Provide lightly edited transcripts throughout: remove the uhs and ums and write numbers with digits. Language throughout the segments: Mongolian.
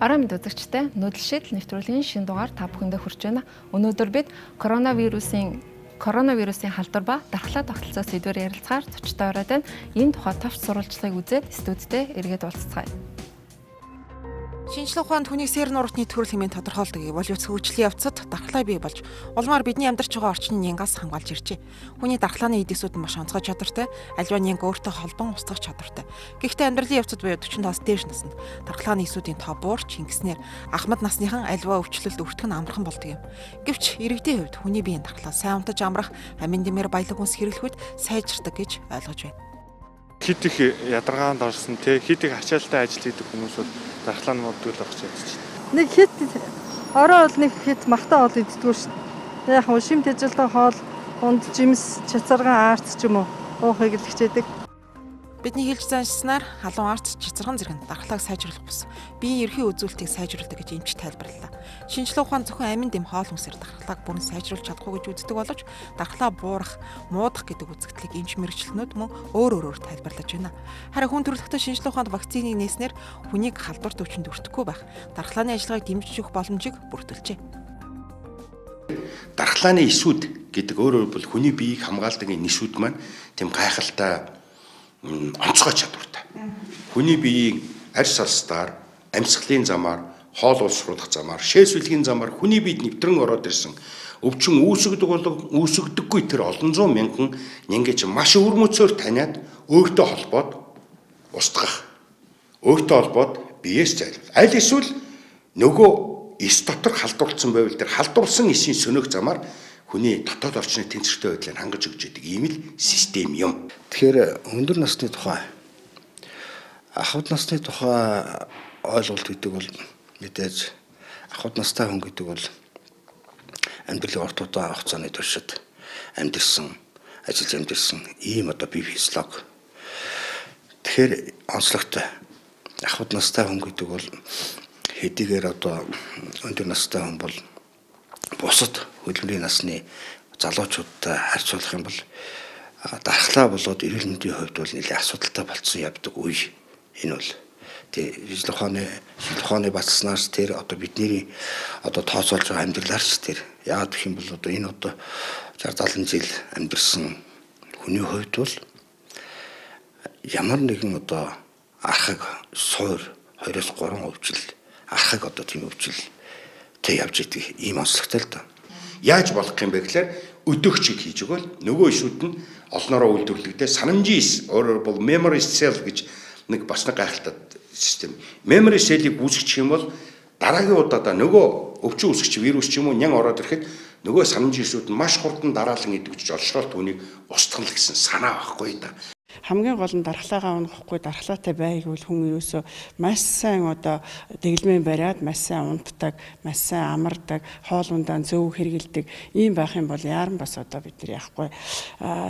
Орой мэд үзэгчтэй нүүдэлшил нэвтрүүлгийн шинэ дугаар та бүхэндээ хүрч байна. Өнөөдөр бид коронавирусын халдвар ба дархлаа тогтолцоо сэдвээр ярилцахаар зочтой ороод байна. Энэ тухай товч сурвалжлагыг үзээд студидээ эргээд уулзцгаая. Шинжлэх ухаанд хүний сэр нууртны төрөл хэмээн тодорхойлдог эволюц хөгжлийн явцад дархлаа бий болж улмаар бидний амьдарч байгаа орчны нянгаас хамгаалж иржээ. Хүний дархлааны эдисүүд маш онцгой чадвартай, аливаа нянг өөртөө холбон устгах чадвартай. Гэхдээ амьдралын явцад буюу 40-аас дээш наснд дархлааны эсүүдийн тоо буурч ингэснээр ахмад насныхан аливаа өвчлөлд өртгөх нь амархан болдог юм. Гэвч иргэдийн хувьд хүний биеийн дархлаа сайн унтаж амрах, амин дэмээр баялаг хүнс хэрэглэхэд сайжирдаг гэж ойлгож байна. Хит их ядаргаанд орсон хит их ачаалтай ажил хийдэг хүмүүс бол дархлаа нь моддгүй л багч ядчих. Нэг хит орой бол нэг хит махтаа бол иддэггүй шүү дээ. Яг нь шим тэжээлтэй хоол, унд жимс, чацаргаан аарц ч юм уу уухыг л хичээдэг. Бидний хэлж заншснаар халуун арц чицэрхэн зэрэг дархлааг сайжруулах бус биеийн эрхийн үзүүлэлтийг сайжруулдаг гэж эмч тайлбарлалаа. Шинжлэх ухаан зөвхөн амин дэм хоол хүнсээр дархлааг бүрэн сайжруулж чадахгүй гэж үздэг боловч дархлаа буурах, муудах гэдэг үзэгдлийг эмч мэргэжилтнүүд мөн өөр тайлбарлаж байна. Харин хүн төрөлхтөн шинжлэх ухаанд вакциныг нээснээр хүнийг халдвар төвчөнд өртөхгүй байх, дархлааны ажиллагааг дэмжиж өгөх боломжийг бүртгэлжээ. Дархлааны эсүүд гэдэг өөрөөр бол хүний биеийг хамгаалдаг энэ эсүүд маань тийм гайхалтай онцгой чадвартай. Хүний биеийн арьс салстаар, амьсгалын замаар, хоол уусруулах замаар, шээс үлгийн замаар хүний биед нэвтрэн ороод ирсэн өвчин үүсгдэггүй тэр олон зуун мянган нянгич маш өвөрмөцөөр таниад өөртөө холбоод устгах. Өөртөө холбоод биеэс зайлуулах. Аль эсвэл нөгөө эс дотор халдварлсан байвал тэр халдварсан эсийн сөнөг замаар хүний дотоод орчны тэнцвэртэй байдлыг хангаж өгч идэг ийм л систем юм. Тэгэхээр өндөр насны тухай, ахуйд насны тухай ойлголт гэдэг бол мэдээж ахуйд настай хүн гэдэг бол амьдралын урт удаан хугацааны туршид амьдэрсэн, ажиллаж амьдэрсэн ийм одоо бие физиологи. Тэгэхээр онцлогтой ахуйд настай хүн гэдэг бол хэдийгээр одоо өндөр настай хүн бол бусад хөдөлмөрийн насны залуучуудтай харьцуулах юм бол дархлаа болоод эрүүл мэндийн хувьд бол нэлээд асуудалтай болцсон явдаг үе. Энэ бол шинжлэх ухааны баталснаас тэр одоо бидний одоо тооцоолж байгаа амьдралаарч тэр яагаад гэх юм бол одоо энэ одоо 60-70 жил амьдэрсэн хүний хувьд бол ямар нэгэн одоо архаг суур 2-3 өвчл архаг одоо тийм өвчл тэг явж идэг ийм онцлогтой л доо. Яаж болох юм бэ гэхээр өдөгчийг хийж өгөөл нөгөө ишүүд нь олноороо үйлдвэрлэгдээ санамжийн эс өөрөөр бол memory cell гэж нэг бас нэг гайхалтай систем. Memory cell-ийг үүсгэх юм бол дараагийн удаадаа нөгөө өвчин үүсгэж вирус ч юм уу нян ороод ирэхэд нөгөө санамжийн эсүүд нь маш хурдан дараалан идэвхжиж олшрол түүнийг устгах гэсэн санаа байхгүй да. Хамгийн гол нь дархлаагаа унахгүй дархлаатай байгвал хүн ерөөсөө маш сайн одоо дэглэмэн бариад маш сайн унтдаг, маш сайн амардаг, хоол ундаа зөв хэрэгэлдэг ийм байх юм бол яаран бас одоо бид нар яахгүй.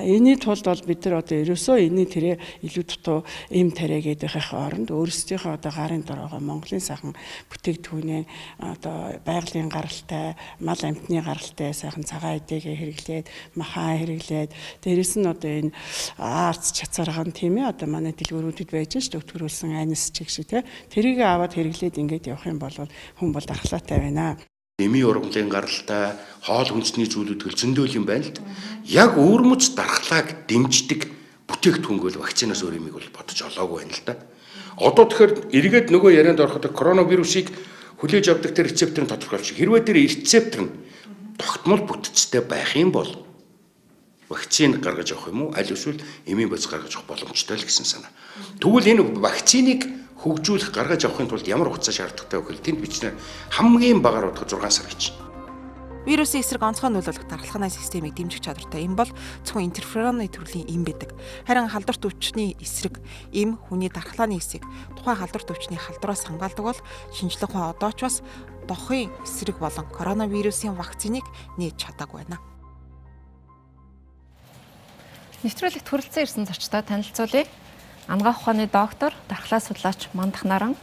Энийний тулд бол бид нар одоо ерөөсөө энэний тэрэ илүү дутуу эм тариа гэдэг их оронд өөрсдийнхөө одоо гарын дорогоо Монголын сайхан бүтээгдэхүүнээ одоо байгалийн гаралтай, мал амтны гаралтай сайхан цагаан эдэгээ хэрэглээд, махаа хэрэглээд дээрэс нь одоо энэ арц царган тийм ээ одоо манай дэлгүүрүүдэд байж ш төгтгөрүүлсэн айнас чиг шиг тэрийг аваад хэрэглээд ингэж явах юм бол хүн бол дархлаатай байна. Эмийн ургамлын гаралтай, хоол хүнсний зүйлүүд гэл зөндөл юм байна л да. Яг өвөрмөц дархлааг дэмждэг бүтээгдэхүүн бол вакцинаас өөр юмыг бол бодож олоогүй байна л да. Одоо тэгэхээр эргээд нөгөө ярианд ороход коронавирусыг хүлээж авдаг тэр рецепторын тодорхойлж хэрвээ тэр рецептор нь тогтмол бүтцтэй байх юм бол вакцин гаргаж авах юм уу? Аль эсвэл эмийн бодис гаргаж авах боломжтой л гэсэн санаа. Тэгвэл энэ вакциныг хөгжүүлэх гаргаж авахын тулд ямар хугацаа шаардлагатай вэ гэвэл тэнд бичнэ хамгийн багаар удаа 6 сар гэж. Вирусын эсрэг онцгой нөлөөлөх дархлааны системийг дэмжих чадвартай эм бол зөвхөн интерфероны төрлийн эм байдаг. Харин халдварт өвчний эсрэг эм хүний дархлааны эсийг тухайн халдварт өвчний халдвараас хамгаалдаг бол шинжлэх ухаан одоо ч бас дохын эсрэг болон коронавирусын вакциныг нээж чадаагүй байна. Нэвтрүүлэгт хүрэлцэн ирсэн зочдоо танилцуулъя. Ангаах ухааны доктор, дархлаа судлаач Мандах Наран,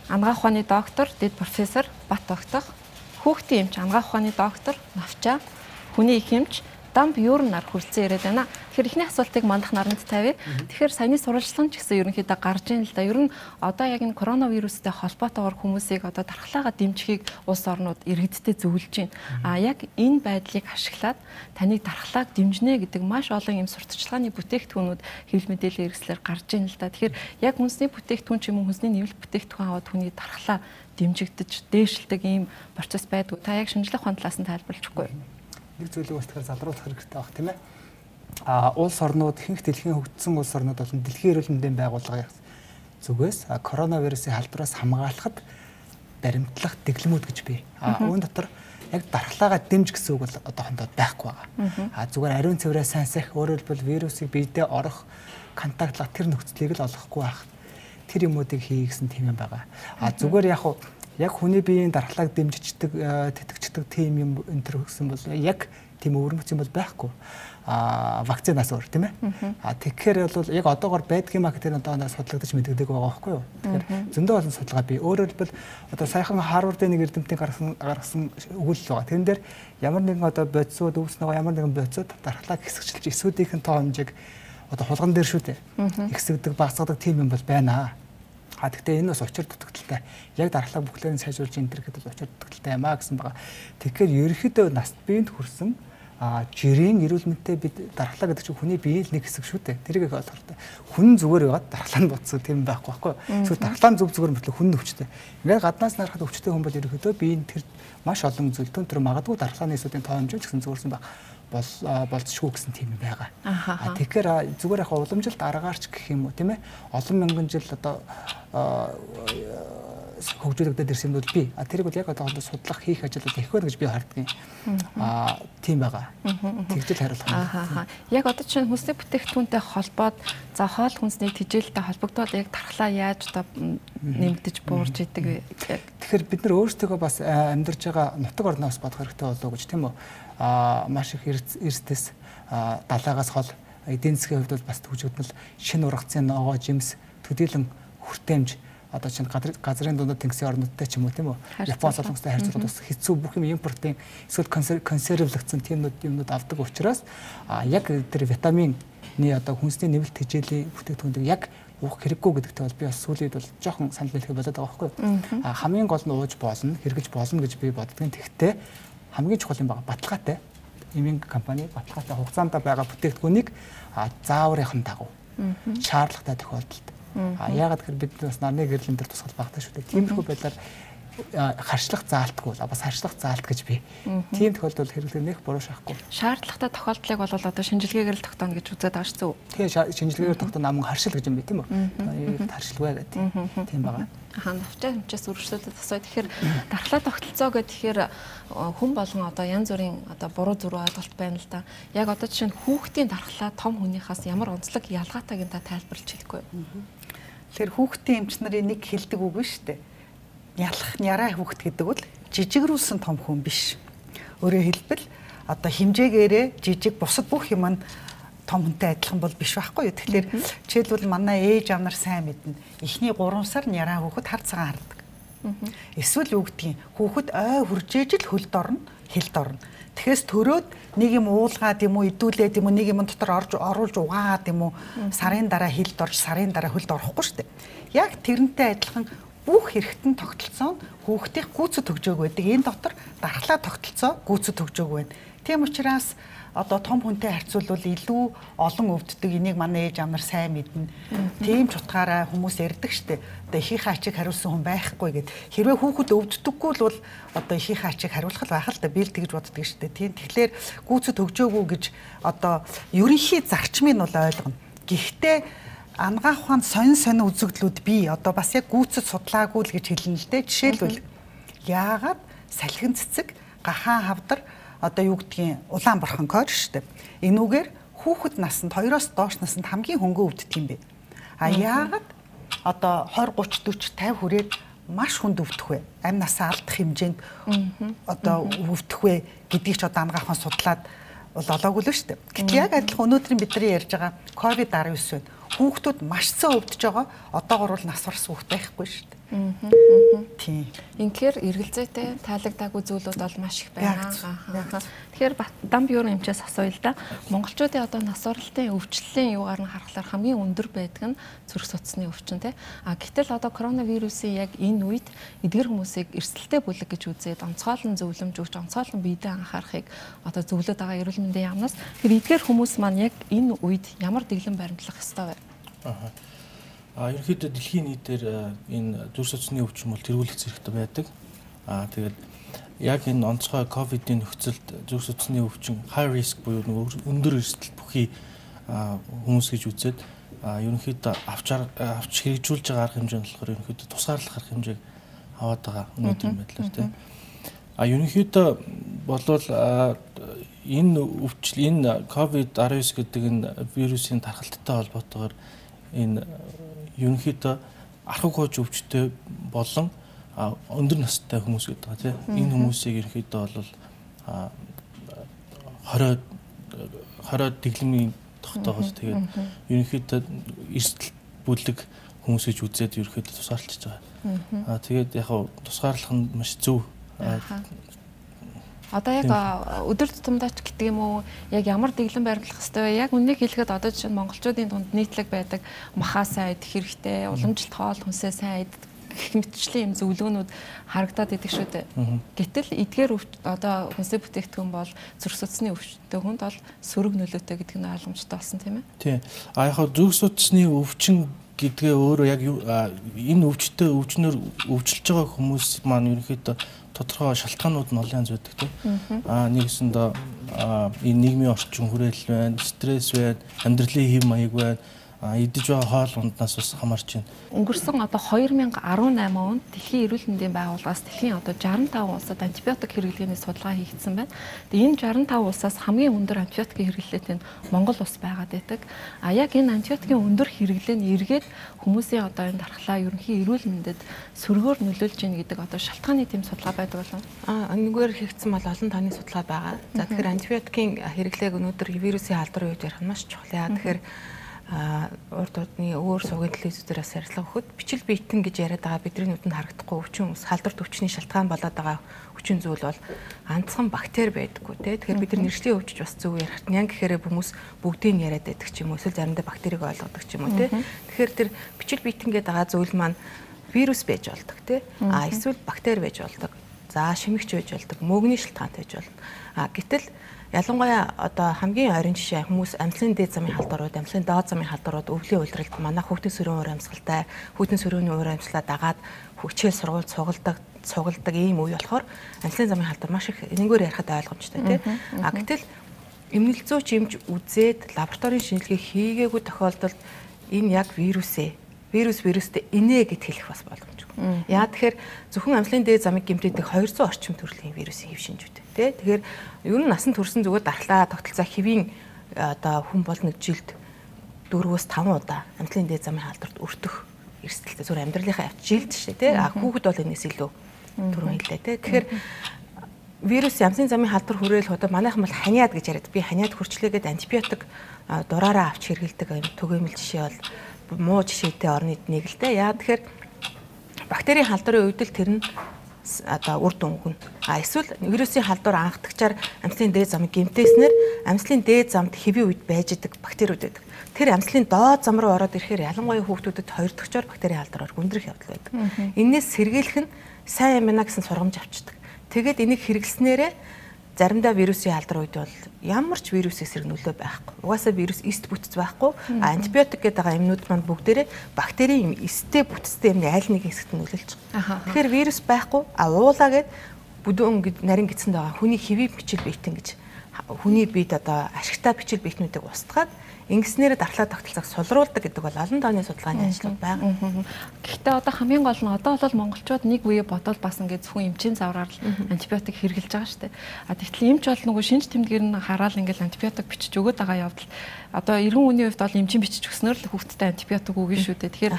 ангаах ухааны доктор, дэд профессор Бат Тогтох, хүүхдийн эмч ангаах ухааны доктор Навчаа, хүний их эмч дамп юур нар хүрэлцэн яриад байна. Тэгэхээр ихний асуултыг мандах наранд тавья. Тэгэхээр саяны сурвалжлагч гэсэн ерөнхийдөө гарч ийн л да. Ер нь одоо яг энэ коронавирустэй холбоотойгоор хүмүүсийг одоо дархлаагаа дэмжихийг улс орнууд иргэдтэй зөвлөж байна. Яг энэ байдлыг ашиглаад таныг дархлааг дэмжнэ гэдэг маш олон юм сурталчилгааны бүтээгдэхүүнүүд хэвлэл мэдээллийн хэрэгслээр гарч ийн л да. Тэгэхээр яг хүнсний бүтээгдэхүүн ч юм уу хүнсний нэвлэх бүтээгдэхүүн аваад хүний дархлаа дэмжигдэж дээшилдэг ийм процесс байдгүй. Та яг шинжлэх ухааны талаас нь тайлбарлахгүй юу? Нэг зүйлийг бас тэгэхээр залруулах хэрэгтэй баг тийм ээ. Улс орнууд ихэнх дэлхийн хөгжсөн улс орнууд болон дэлхийн эрүүл мэндийн байгууллагын зүгээс коронавирусын халдвараас хамгаалахад баримтлах дэглэмүүд гэж бий. Үүн дотор яг дархлаагаа дэмж гэсэн үг бол одоохондоо байхгүй байгаа. Зүгээр ариун цэврээ сансах, өөрөөр хэлбэл вирусыг биедээ орох, контактлах тэр нөхцөлийг л олохгүй байх. Тэр юмуудыг хий гэсэн тийм юм байгаа. Зүгээр яг хүний биеийн дархлааг дэмжичдэг, тэтгэждэг тийм юм энэ төр гэсэн бол яг тийм өвөрмөц юм бол байхгүй. Вакцинаас өөр тийм ээ. Тэгэхээр бол яг одоогор байдг юм а гэдэг нь одоо судлагдаж мэдэгдэг байгаа байхгүй юу. Тэгэхээр зөндөө олон судалгаа бий. Өөрөөр хэлбэл одоо саяхан Харвардын нэг эрдэмтний гаргасан өгүүлэл байгаа. Тэрэн дээр ямар нэгэн одоо бодисууд өвснөгөө ямар нэгэн бодисууд дархлааг хэсэгчилж эсүүдийнх нь тоо хэмжээг одоо хулган дээр шүү дээ. Ихсэгдэг, багасгадаг тийм юм бол байна. Гэхдээ энэ бас учир дутагдaltaй. Яг дархлаа бүхлээр нь сайжруулж энэ төр гэдэг учир дутагдaltaй юм а гэсэн байгаа. Тэгэхээр ерөнхийдөө наст биеинд хүрсэн жирийн эрүүл мэндтэй бид дархлаа гэдэг чинь хүний биеийн нэг хэсэг шүү дээ. Тэрийг их ойлгох хэрэгтэй. Хүн зүгээр байгаад дархлаа нь буцсан тийм байхгүй байхгүй. Эсвэл дархлаа нь зөв зүгээр мөртлөө хүн өвчтэй. Ингээд гаднаас нарахад өвчтэй хүн бол ерөнхийдөө биеийн тэр маш олон зүйлтэн төр магадгүй дархлааны эсүүдийн тоо хэмжээ гэсэн зөвөрсөн баг болцшгүй гэсэн тийм юм байгаа. Тэгэхээр зүгээр яг уламжилт аргаарч гэх юм уу тийм ээ. Олон мянган жил одоо хөгжүүлэгдээд ирсэн юм бол би тэрийг бол яг одоохондоо судлах хийх ажлууд их байна гэж би харддаг. Тийм байгаа. Тэгжэл хариулах юм. Яг одоо чинь хүнсний бүтээгдэхүүнтэй холбоод за хоол хүнсний тэжээлтэй холбогдоод яг дархлаа яаж одоо нэмэгдэж буурж идэг. Тэгэхээр бид нар өөрсдөө бас амьдарч байгаа нутаг орноос бодох хэрэгтэй болов уу гэж тийм үү? Маш их эрсдэс далаагаас хол эдийн засгийн хувьд бол бас төвжигдмэл шинэ ургацын ногоо жимс төдийлөн хүртээмж одоо чинь газрын дундад тэнгисийн орнуудтай ч юм уу тийм үү Япон солонгостой харьцуулахад бас хэцүү бүх юм импортын эсвэл консервлэгдсэн тийм юмнууд авдаг учраас яг тэр витамины одоо хүнсний нэвлэлт тэжээлийн бүтээгдэхүүнийг яг уух хэрэггүй гэдэгтэй бол би бас сүүлийн үед бол жоохон санал нийлэх болоод байгаа байхгүй юу. Хамгийн гол нь ууж болно, хэрэгж болно гэж би боддгийн. Тэгтээ хамгийн чухал юм байгаа баталгаатай эмийн компани баталгаатай хугацаанд байгаа бүтээгдэхүүнийг зааврынхан дагуу шаардлагатай тохиолдолд яагаад гэхээр бид бас нарны гэрлэн дээр тусгал багтаа шүү дээ. Тиймэрхүү байдлаар харшлах заалтгүй бас харшлах заалт гэж би. Тийм тохиолдолд хэрэглэх нэх буруу шахахгүй. Шаардлагатай тохиолдлыг бол одоо шинжилгээгээр л тогтооно гэж үзээд байгаа шүү. Тийм шинжилгээгээр тогтооно амун харшил гэж юм би тийм үү? Харшилвэ гэдэг. Тийм байгаа. Навчаа хэмжээс үргэлжлүүлээд асуу. Тэгэхээр дархлаа тогтолцоо гэхээр хүн болгон одоо янз бүрийн одоо буруу зүрх ойлголт байна л да. Яг одоо жишээ нь хүүхдийн дархлаа том хүнийхээс ямар онцлог ялгаатайг та тайлбарлаж хэлэхгүй. Тэгэхээр хүүхдийн эмч нарын нэг хэлдэг үг нь шүү дээ. Ялах няраа хүүхд гэдэг бол жижигрүүлсэн том хүн биш. Өөрөөр хэлбэл одоо хэмжээгээрээ жижиг бусад бүх юм нь том хүнтэй адилхан бол биш байхгүй юу. Тэгэхээр жишээлбэл манай ээж аав нар сайн мэднэ. Эхний 3 сар няраа хүүхэд хар цагаан хардаг. Эсвэл юу гэдгийг хүүхэд ой хуржээж л хөлд орно, хэлд орно. Тэгэхээс төрөөд нэг юм уулгаад юм уу идүүлээд юм уу нэг юм дотор оруулж угаагаад юм уу сарын дараа хэлд орж сарын дараа хөлд орохгүй шүү дээ. Яг тэрнтэй адилхан бүх хэрэгтэн тогтолцоо нь хүүхдийн гүйцэд төгжөөг байдаг. Энэ дотор дархлаа тогтолцоо гүйцэд төгжөөг байна. Тийм учраас одоо том хүнтэй харьцуулбал илүү олон өвддөг. Энийг манай ээж аав нар сайн мэднэ. Тийм ч утгаараа хүмүүс ярьдаг штеп. Одоо ихийнхээ ачийг хариулсан хүн байхгүй гэд. Хэрвээ хүүхэд өвддөггүй л бол одоо ихийнхээ ачийг хариулах байх л да. Би л тэгж боддог штеп. Тийм. Тэгэхээр гүйцэд төгжөөгүй гэж одоо ерөнхий зарчмыг нь бол ойлгоно. Гэхдээ ангаах ухаанд сонин үзэгдлүүд бий. Одоо бас яг гүйцэд судлаагүй л гэж хэлнэ л дээ. Жишээлбэл яагаад салхин цэцэг, гахаан хавдар одоо юу гэдгийг улаан борхон код шүү дээ. Энүүгээр хүүхэд насанд 2-оос доош насанд хамгийн хөнгөн өвддөг юм бэ. Яагаад одоо 20, 30, 40, 50 хүрээд маш хүнд өвдөх вэ? Амь насаа алдах хэмжээнд одоо өвдөх вэ гэдгийг ч одоо ангаах ухаан судлаад бол олоогүй л шүү дээ. Гэтэл яг адилхан өнөөдрийн бидний ярьж байгаа COVID-19 байна. Хүүхдүүд маш цаа өвдөж байгаа. Одоогор бол нас барсан хүүхд байхгүй шүү дээ. Тийм. Инхээр эргэлзээтэй таалагдаагүй зүйлүүд бол маш их байна. Тэгэхээр дам бюрон эмчээс асууя л да. Монголчуудын одоо нас оролтын өвчлөлийн юугаар нь харахаар хамгийн өндөр байдаг нь цөрөх судасны өвчин тий. Гэтэл одоо коронавирусын яг энэ үед эдгээр хүмүүсийг эрсдэлтэй бүлэг гэж үзээд онцгойлон зөвлөмж өгч онцгойлон биедээ анхаарахыг одоо зөвлөд байгаа эрүүл мэндийн яамнаас тэр эдгээр хүмүүс маань яг энэ үед ямар дэглэм баримтлах ёстой вэ? Ерөнхийдөө дэлхийн нийтээр энэ зүрх судасны өвчин бол тэргүүлэх зэрэгтэй байдаг. Тэгээд яг энэ онцгой ковидын нөхцөлд зүрх судасны өвчин high risk буюу өндөр эрсдэл бүхий хүмүүс гэж үзээд ерөнхийдөө авч хэрэгжүүлж байгаа арга хэмжээ нь болохоор ерөнхийдөө тусгаарлах арга хэмжээг аваад байгаа өнөөдрийн байдлаар тийм. Ерөнхийдөө болвол энэ COVID-19 гэдэг энэ вирусын тархалттай холбоотойгоор энэ ерөнхийдөө архаг хууч өвчтэй болон өндөр настай хүмүүс гэдэг байгаа тийм. Энэ хүмүүсийг ерөнхийдөө бол 20 дэглэмийн тогтоогоос тэгээд ерөнхийдөө эрсдэл бүлэг хүмүүс гэж үзээд ерөнхийдөө тусгаарлаж байгаа. Тэгээд яг тусгаарлах нь маш зөв. Одоо яг өдөр тутамдаач гэдэг юм уу яг ямар дэглэм баримтлах хэвтэй вэ? Яг үннийг хэлэхэд одоо жишээ нь монголчуудын дунд нийтлэг байдаг махаа сайн идэх хэрэгтэй, уламжлалт хоол хүнсээ сайн идэх гэх мэтчлийн юм зөвлөгөөнүүд харагдаад идэг шүү дээ. Гэтэл эдгээр одоо хүнсээ бүтээгдэхүүн бол зүрх судасны өвчтөй хүнд бол сөрөг нөлөөтэй гэдэг нь ойлгомжтой болсон тийм ээ. Тийм. Яг зүрх судасны өвчин гэдгээ өөрөө яг энэ өвчнөр өвчлөж байгаа хүмүүс маань ерөнхийдөө тодорхой шалтгаанууд нь олон янз байдаг тийм. Нэгсэндээ энэ нийгмийн орчин хүрээлэл байна, стресс байна, амьдралын хэв маяг байна. Идэж байгаа хоол унднаас бас хамаарч байна. Өнгөрсөн одоо 2018 онд Дэлхийн эрүүл мэндийн байгууллагаас дэлхийн одоо 65 улсад антибиотик хэрэглээний судалгаа хийгдсэн байна. Тэгээ энэ 65 улсаас хамгийн өндөр антибиотикийн хэрэглээтэй нь Монгол улс байгаад байдаг. Яг энэ антибиотикийн өндөр хэрэглээ нь эргээд хүмүүсийн одоо энэ дархлаа ерөнхий эрүүл мэндэд сөргөөр нөлөөлж ийн гэдэг одоо шалтгааны тийм судалгаа байдаг болов. Нэггээр хийгдсэн бол олон тооны судалгаа байгаа. За тэгэхээр антибиотикийн хэрэглээг өнөөдөр вирусын халдварын үед ярих нь маш чухал. Тэгэхээр урд удны өөр сувгийн телевизүүдээс ярилцлага өгөхөд бичил биетэн гэж яриад байгаа бидний нүдэнд харагдахгүй өвчин ус халдварт өвчний шалтгаан болоод байгаа хүчин зүйл бол ганцхан бактери байдаггүй тий. Тэгэхээр бид нар нэршлийн өвчж бас зөв ярих нь яг гэхээр хүмүүс бүгдийг нь яриад байдаг ч юм уу эсвэл заримдаа бактерийг ойлгодог ч юм уу тий. Тэгэхээр тэр бичил биетэн гэдэг байгаа зүйл маань вирус байж болдог тий. Эсвэл бактери байж болдог. За шимэгч байж болдог, мөөгний шалтгаантай байж болно. Гэтэл ялангуяа одоо хамгийн ойрын жишээ хүмүүс амьдлын дээд замын халдварууд, амьдлын доод замын халдварууд өвлийн улиралд манай хүүхдийн сөрөөн уур амьсгалтай, хүүхдийн сөрөөний уур амьсгалаа дагаад хичээл сургууль цугладаг ийм үе болохоор амьдлын замын халдвар маш их энэгээр ярихад ойлгомжтой тийм. Гэтэл эмнэлзүүч эмч үзээд лабораторийн шинжилгээ хийгээгүй тохиолдолд энэ яг вирустэй инээ гэд хэлэх бас боломжгүй. Яа тэгэхээр зөвхөн амьдлын дээд замыг гэмтээдэг 200 орчим төрлийн вирусын хэв шинжүүд. Тэгэхээр ер нь насан турсан зүгээр дархлаа тогтолцоо хэвийн одоо хүн бол нэг жилд 4-5 удаа амьдлын дээд замын халдварт өртөх эрсдэлтэй зүгээр амьдралынхаа явц жилд шүү дээ. Хүүхэд бол энэс илүү түрүүн хэллээ тий. Тэгэхээр вирус амьдлын замын халдвар хүрээл одоо манайхан бол ханиад гэж яриад би ханиад хүрчлээгээд антибиотик дураараа авч хэрэглэдэг түгээмэл жишээ бол муу жишээтэй орны нэг л дээ. Яа тэгэхээр бактерийн халдварын үед л тэр нь одоо үр дүн өгнө. Эсвэл вирусын халдвар анхдагчаар амьслын дээд замыг гэмтээснээр амьслын дээд замд хэвийн үед байж идэг бактериуд байдаг. Тэр амьслын доод зам руу ороод ирэхээр ялангуяа хүүхдүүдэд хоёр дахь чор бактерийн халдвараар гүндрэх явдал байдаг. Энээс сэргийлэх нь сайн юм байна гэсэн сургамж авчдаг. Тэгээд энийг хэрэглэснээрээ заримдаа вирусын халдвар үед бол ямар ч вирусээс сэрэг нөлөө байхгүй. Угаасаа вирус эст бүтц байхгүй. Антибиотик гэдэг байгаа юмнууд маань бүгдээрээ бактерийн эсттэй бүтцтэй юмны аль нэг хэсэгт нөлөөлж байгаа. Тэгэхээр вирус байхгүй. Уулаа гэд бүдүүн нарийн гидсэнд байгаа хүний хэвийн бичил биетэн гэж хүний биед одоо ашигтай бичил биетнүүдийг устгаад ингэснээр дархлаа тогтолцоог сулруулдаг гэдэг бол олон тооны судалгааны ажлууд байгаа. Гэхдээ одоо хамгийн гол нь одоо бол монголчууд нэг үе бодол басан гэж зөвхөн эмчийн завраар л антибиотик хэрэглэж байгаа шүү дээ. Тэгтэл эмч бол нөгөө шинж тэмдгээр нь хараад ингээл антибиотик бичиж өгöd байгаа явдал одоо 90 хүний хувьд бол эмчийн бичиж өгснөөр л хүүхдэд антибиотик өгнө шүү дээ. Тэгэхээр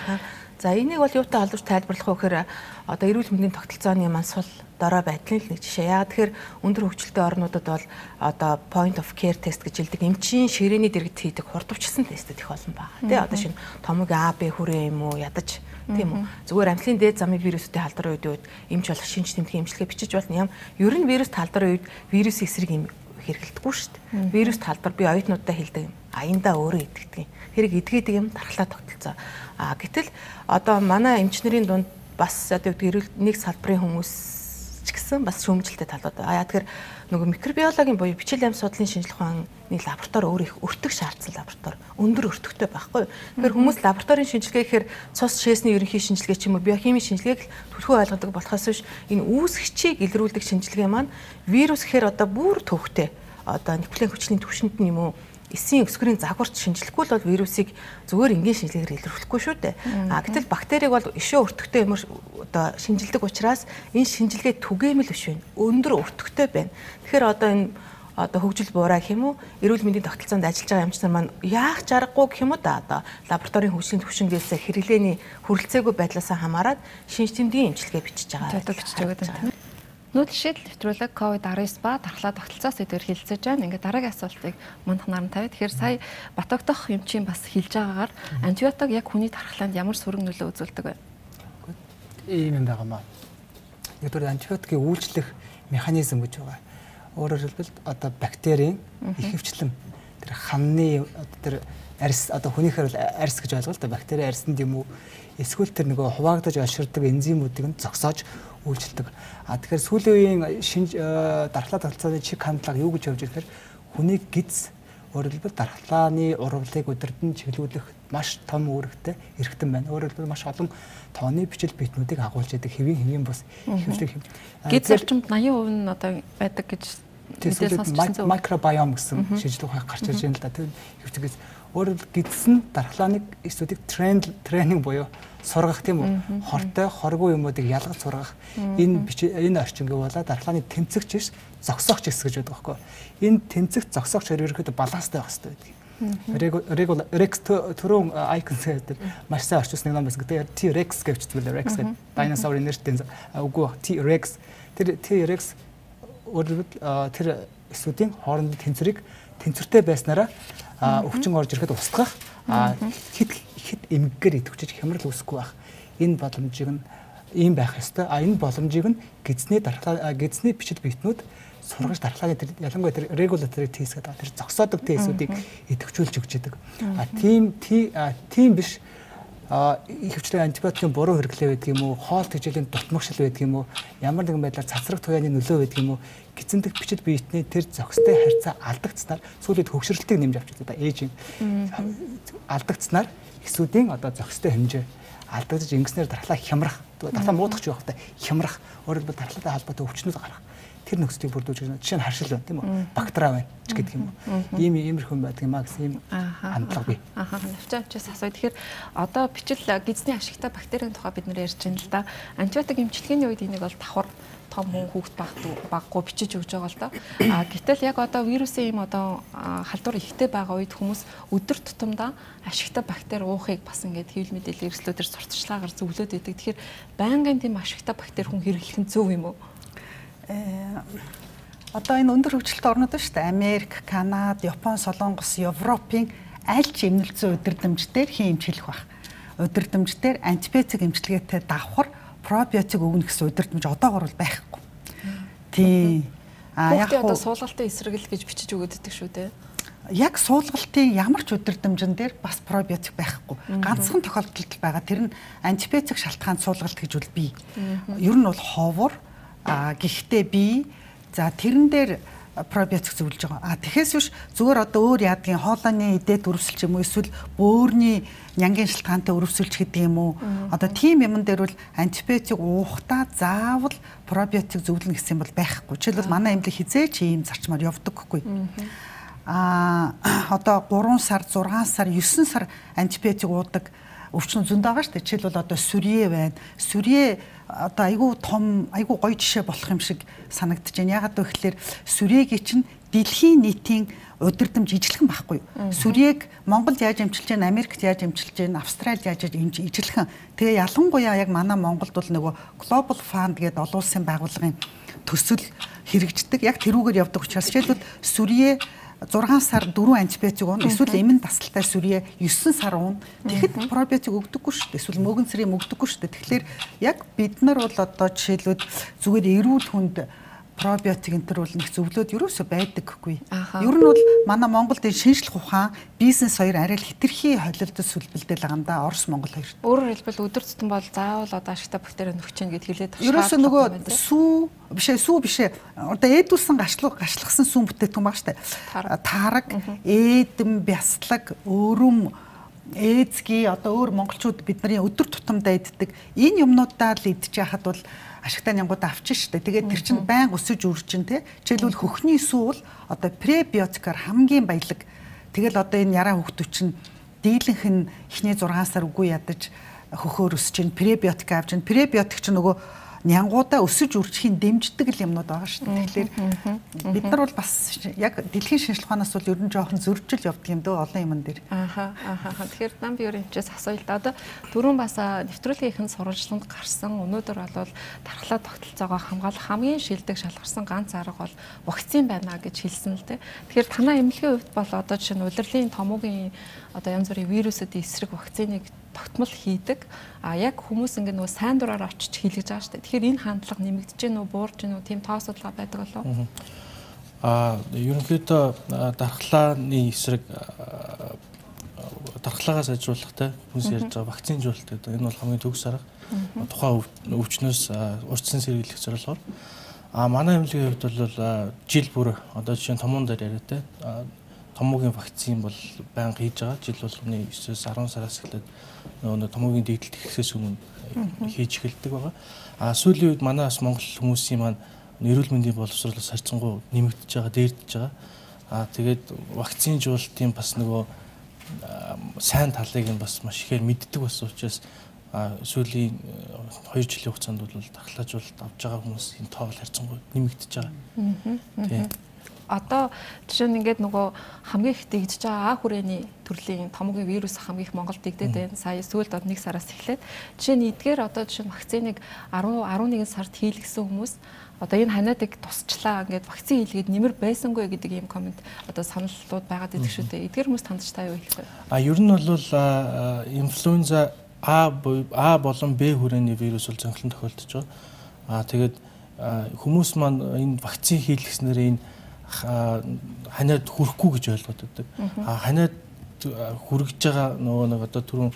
за энийг бол юутай холбож тайлбарлах вэ гэхээр одоо эрүүл мэндийн тогтолцооны маань сул дорой байдлын л нэг жишээ. Яагаад тэгэхээр өндөр хөгжилтэй орнуудад бол одоо point of care тест гэж хэлдэг эмчийн ширээний дэргэд хийдэг хурдвчсан тестүүд их олон байна. Тэ одоо шинэ томог А, Б хүрээ юм уу ядаж Тийм үү? Зүгээр амтлын дээд замын вирустэй халдварын үед эмч болох шинж тэмдгийн эмчилгээ бичиж болно. Ер нь вирус халдварын үед вирусын эсрэг юм хэрэглэдэггүй шүү дээ. Вирус халдвар би оюутнуудаа хэлдэг юм. Аяндаа өөрөө идэгдэг юм. Хэрэг идгээдэг юм дархлаа тогтолцоо. Гэтэл одоо манай эмчнэрийн дунд бас одоо нэг салбарын хүмүүс ч гэсэн бас шүүмжлэлтэй талууд. Тэгэхээр нөгөө микробиологийн буюу бичил амьд судлалын шинжилгээ ухааны лаборатори өөр их өртөг шаардсан лаборатори. Өндөр өртөгтэй байхгүй. Тэгэхээр хүмүүс лабораторийн шинжилгээ гэхээр цус шээсний ерөнхий шинжилгээ ч юм уу биохимийн шинжилгээг төлхөө ойлгодог болохоос биш энэ үүсгчийг илрүүлдэг шинжилгээ маань вирус гэхээр одоо бүр төвхтэй. Одоо нуклеин хүчний түвшинд нь юм уу эсийн өсгөрийн загварч шинжилэхгүй бол вирусыг зүгээр энгийн шинжилгээгээр илрүүлэхгүй шүү дээ. Гэтэл бактерийг бол ишөө өртөгтэй юмор одоо шинжилдэг учраас энэ шинжилгээ түгээмэл биш байна. Өндөр өртөгтэй байна. Тэгэхээр одоо энэ одоо хөгжил буурай гэх юм уу эрүүл мэндийн тогтолцоонд ажиллаж байгаа эмч нар маань яах чаргагүй гэх юм уу да одоо лабораторийн хөгжлийн түвшингээс хэрэглээний хүрэлцээгүй байдлаасаа хамаарат шинж тэмдгийн эмчилгээ бичиж байгаа. Нүүдэл шийдэл нэвтрүүлэг COVID-19 ба дархлаа тогтолцоо сэдвээр хэлцэж байна. Ингээд дараагийн асуултыг мандах наран тавь. Тэгэхээр сая Батогдох эмчийн бас хэлж байгаагаар антибиотик яг хүний дархлаанд ямар сөрөг нөлөө үзүүлдэг вэ? Ийм юм байгаамаа. Нэгдүгээр антибиотикийн үйлчлэх механизм гэж байгаа. Өөрөөр хэлбэл одоо бактерийн ихэвчлэн тэр ханны тэр арьс одоо хүнийхээр бол арьс гэж ойлгоо л да бактери арьсанд юм уу эсвэл тэр нөгөө хуваагдаж олширдаг энзимүүдийг нь зогсоож үйлчилдэг. Тэгэхээр сүүлийн үеийн дархлаа тогтолцооны чиг хандлага юу гэж явж ирэхээр хүний гиз өөрөөр хэлбэл дархлааны урвалыг өдөрдөн чиглүүлэх маш том үүрэгтэй эрхтэн байна. Өөрөөр хэлбэл маш олон тооны бичил битнүүдийг агуулж яадаг хэвийн бас хэвлэх юм. Гиз орчимд 80% нь одоо байдаг гэж мэдээлэл микробиом гэсэн шинжилгээ ухаах гарч ирж байна л да. Тэр хэвчгээс өөрөөр гидс нь дархлааны эсүүдийг тренинг буюу сургах тийм үү хортой хоргүй юмуудыг ялгаж сургах энэ орчинг болоо дархлааны тэмцэгч биш зогсоогч хэсэг гэж байдаг байхгүй энэ тэмцэгч зогсоогч ерөөхдөө баланстай байх хэрэгтэй байдаг rex түрүүн icon гэдэг маш сайн орчуулсан нэг ном байсан гэдэг T-rex гэж хэлдэг rex гэдэг dinosaur нэртэй үгүй T-rex тэр T-rex өөрөөр тэр эсүүдийн хоорондын тэнцвэртэй байснараа өвчин орж ирэхэд устгах хит эмгээр идэвхжиж хямрал үүсэхгүй байх. Энэ боломжийг нь ийм байх ёстой. Энэ боломжийг нь гидсний бичил битнүүд сургаж дархлааны тэр ялангуяа тэр regulatory test гэдэг тэр зогсоодог тестүүдийг идэвхжүүлж өгч идэг. Тийм биш ихэвчлэн антибиотикийн буруу хэрэглээ байдаг юм уу, хоол тэжээлийн дутмагшил байдаг юм уу, ямар нэгэн байдлаар цацраг туяаны нөлөө байдаг юм уу, гидсэндх бичил биетний тэр зохистой харьцаа алдагдсанаар сүүлийн хөгшрөлтийг нэмж авч байгаа. Ээжийн алдагдсанаар эсүүдийн одоо зохистой хэмжээ алдагдаж ингэснээр дархлаа хямрах, дархлаа муудахч байх та хямрах, өөрөөр хэлбэл дархлаатай холбоотой өвчнүүд гарах. Тэр нөхцөлийг бүрдүүлж байгаа. Жишээ нь харшил байна тийм үү? Бактери байна ч гэдэг юм уу. Иймэрхүү байдаг юм аа гэсэн юм хандлага бий. Навчаачаас асуу. Тэгэхээр одоо бичил гидсний ашигтай бактерийн тухай бид нэр ярьж байна л да. Антибиотик эмчилгээний үед энийг бол давхар том хүүхэд баггүй бичиж өгж байгаа л да. Гэтэл яг одоо вирусын юм одоо халдвар ихтэй байгаа үед хүмүүс өдөр тутамдаа ашигтай бактери уухыг бас ингээд хэвлэл мэдээлэл эрсдлүүдээр сурталчлагаар зөвлөд өгдөг. Тэгэхээр байнгын тийм ашигтай бактери хүн хэрэглэх нь зөв юм уу? Одоо энэ өндөр хөгжилтэй орнууд шүү дээ. Америк, Канада, Япон, Солонгос, Европын аль ч эмнэлзэн удирдамждэр хин эмчилэх байх. Удирдамждэр антибиотик эмчилгээтэй давхар пробиотик өгнө гэсэн удирдамж одоогор бол байхгүй. Тийм. Яг одоо суулгалтын эсрэгэл гэж бичиж өгöd өгдөг шүү дээ. Яг суулгалтын ямар ч удирдамжин дээр бас пробиотик байхгүй. Ганцхан тохиолдолд байгаа. Тэр нь антибиотик шалтгаан суулгалт гэж бол бий. Ер нь бол ховор гэхдээ би за тэрэн дээр пробиотик зөвлөж байгаа. Тэгэхээс биш зүгээр одоо өөр яадгийн хоолойны эдээд өрөвсөлч юм уу эсвэл бөөрийн нянгийн шалтгаантай өрөвсөлч гэдэг юм уу. Одоо тийм юмн дээр бол антибиотик уухтаа заавал пробиотик зөвлөнө гэсэн бол байхгүй. Жишээлбэл манай эмнэлэг хизээч ийм зарчмаар явдаггүй. Одоо 3 сар, 6 сар, 9 сар антибиотик уудаг өвчин зөнд байгаа шүү дээ. Жишээлбэл одоо сүрье байна. Сүрье одоо айгүй том, айгүй гоё жишээ болох юм шиг санагдаж байна. Ягаад вэ гэхээр сүрьегийн чинь дэлхийн нийтийн удирдамж ижилхэн байхгүй. Сүрьег Монголд яаж эмчилж байна, Америкт яаж эмчилж байна, Австралид яаж ижилхэн. Тэгээ ялангуяа яг манай Монголд бол нөгөө Global Fund гэдэг олон улсын байгууллагын төсөл хэрэгждэг. Яг тэрүүгээр явдаг учраас жишээлбэл сүрье 6 сар 4 антибиотик уун эсвэл эмэн тасалтай сүрье 9 сар уун тэгэхэд пробиотик өгдөггүй шүү дээ. Эсвэл мөгөн цэрийн өгдөггүй шүү дээ. Тэгэхээр яг бид нар бол одоо жишээлбэл зүгээр эрүүл хүнд пробиотик энэ төр бол нэг зөвлөд ерөөсөө байдаггүй. Ер нь бол манай Монголд энэ шинжлэх ухаан, бизнес хоёр арай л хэтэрхий холилдол сүлбэлдэл байгаа юм да. Орос, Монгол хоёрт. Өөрөөр хэлбэл өдөр тутам бол заавал одоо ашигтай бактериа нөхч чинь гэд хэлээд байна. Ерөөсөө нөгөө сүү бишээ. Одоо ээдүүлсэн гашлахсан сүүн бүтээгдэхүүн баг штэ. Таараг, ээдэм, бяслаг, өрөм, ээзги одоо өөр монголчууд бидний өдөр тутамдаа иддэг энэ юмнуудаа л идж яхад бол ашигтай нянгууд авчин штэ. Тэгээд тэр чинь байн өсөж үржин те. Жишээлбэл хөхний сүү бол одоо пребиотикаар хамгийн баялаг. Тэгэл одоо энэ яраа хөхтөв чинь дийлэнх нь эхний 6 сар үгүй ядаж хөхөөр өсөж чинь пребиотик авч чинь пребиотик чинь нөгөө нянгуудаа өсөж үржихийн дэмждэг л юмнууд байгаа шүү дээ. Тэгэхээр бид нар бол бас яг дэлхийн шинжлэх ухаанаас бол ер нь жоохон зөрчил явдаг юм дөө олон юмн дээр. Тэгэхээр нам биоринчээс асууя л да. Одоо түрүүн бас нэвтрүүлгийнхэн сурвалжлалд гарсан өнөөдөр бол дархлаа тогтолцоогоо хамгаалах хамгийн шилдэг шалгарсан ганц арга бол вакцин байна гэж хэлсэн л дээ. Тэгэхээр танай эмнэлгийн хувьд бол одоо жишээ нь улирлын томоогийн одоо янз бүрийн вирусуудын эсрэг вакциныг тогтмол хийдэг. Яг хүмүүс ингэ нөгөө сайн дураар очиж хийлгэж байгаа шүү дээ. Тэгэхээр энэ хандлага нэмэгдэж гэнэ үү, буурж гэнэ үү, тийм тоо судалгаа байдаг болов? Ерөнхийдөө дархлааны эсрэг дархлаагаа сайжруулахтай хүнс ярьж байгаа вакцинжуулалт гэдэг энэ бол хамгийн төгс арга. Тухайн өвчнөөс урьдчилан сэргийлэх зорилгоор. Манай эмнэлгийн хувьд бол жил бүр одоо жишээ нь томон дээр яриатай томоогийн вакцин бол байнга хийж байгаа. Жил болгоны 9-10 сараас эхлээд нөгөө томоогийн дэгдэлт эхлэхээс өмнө хийж эхэлдэг байгаа. Сүүлийн үед манай бас Монгол хүмүүсийн маань эрүүл мэндийн боловсролоос харьцангуй нэмэгдэж байгаа, дээрдэж байгаа. Тэгээд вакцинжуулалтын бас нөгөө сайн талыг нь бас маш ихээр мэддэг болсон учраас сүүлийн 2 жилийн хугацаанд бол дархлаажуулалт авч байгаа хүмүүсийн тоо харьцангуй нэмэгдэж байгаа. Тийм. Одоо жишээ нь ингээд нөгөө хамгийн их дэгдэж байгаа хүрээний төрлийн томоогийн вирус хамгийн их Монголд дэгдээд байна. Сая сүүлд 1 сараас эхлээд жишээ нь эдгээр одоо жишээ нь вакциныг 10-11 сард хийлгэсэн хүмүүс одоо энэ ханиадыг тусчлаа ингээд вакцин хийлгээд нэмэр байсангүй гэдэг ийм коммент одоо саналлууд байгаад идэг шүү дээ. Эдгээр хүмүүс тандж та юу хэлэх вэ? Ер нь бол инфлюенза А болон Б хүрээний вирус бол зөнхлөн тохиолдож байгаа. Тэгээд хүмүүс маань энэ вакцин хийлгэснээр энэ ханиад хүрэхгүй гэж ойлгоод байдаг. Ханиад хүрэж байгаа нөгөө нэг одоо түрүүн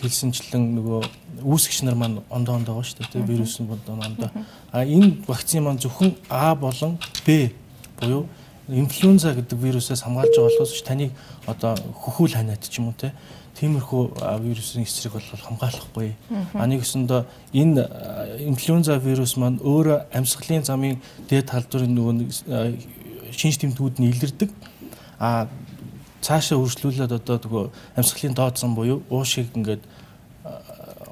хэлсэнчлэн нөгөө үүсгэгч нар маань ондоо байгаа шүү дээ. Вирусын ондоо. Энэ вакцин маань зөвхөн А болон Б буюу инфлюенза гэдэг вирусээс хамгаалж байгаа болохоос таныг одоо хөхүүл ханиад ч юм уу те. Тиймэрхүү вирусын эсрэг бол хамгаалахгүй. Нэгсэндээ энэ инфлюенза вирус маань өөрөө амьсгалын замын дээд талбарын нөгөө шинж тэмдгүүд нь илэрдэг. Цаашаа үргэлжлүүлээд одоо нөгөө амьсгалын доод зам буюу уушиг ингээд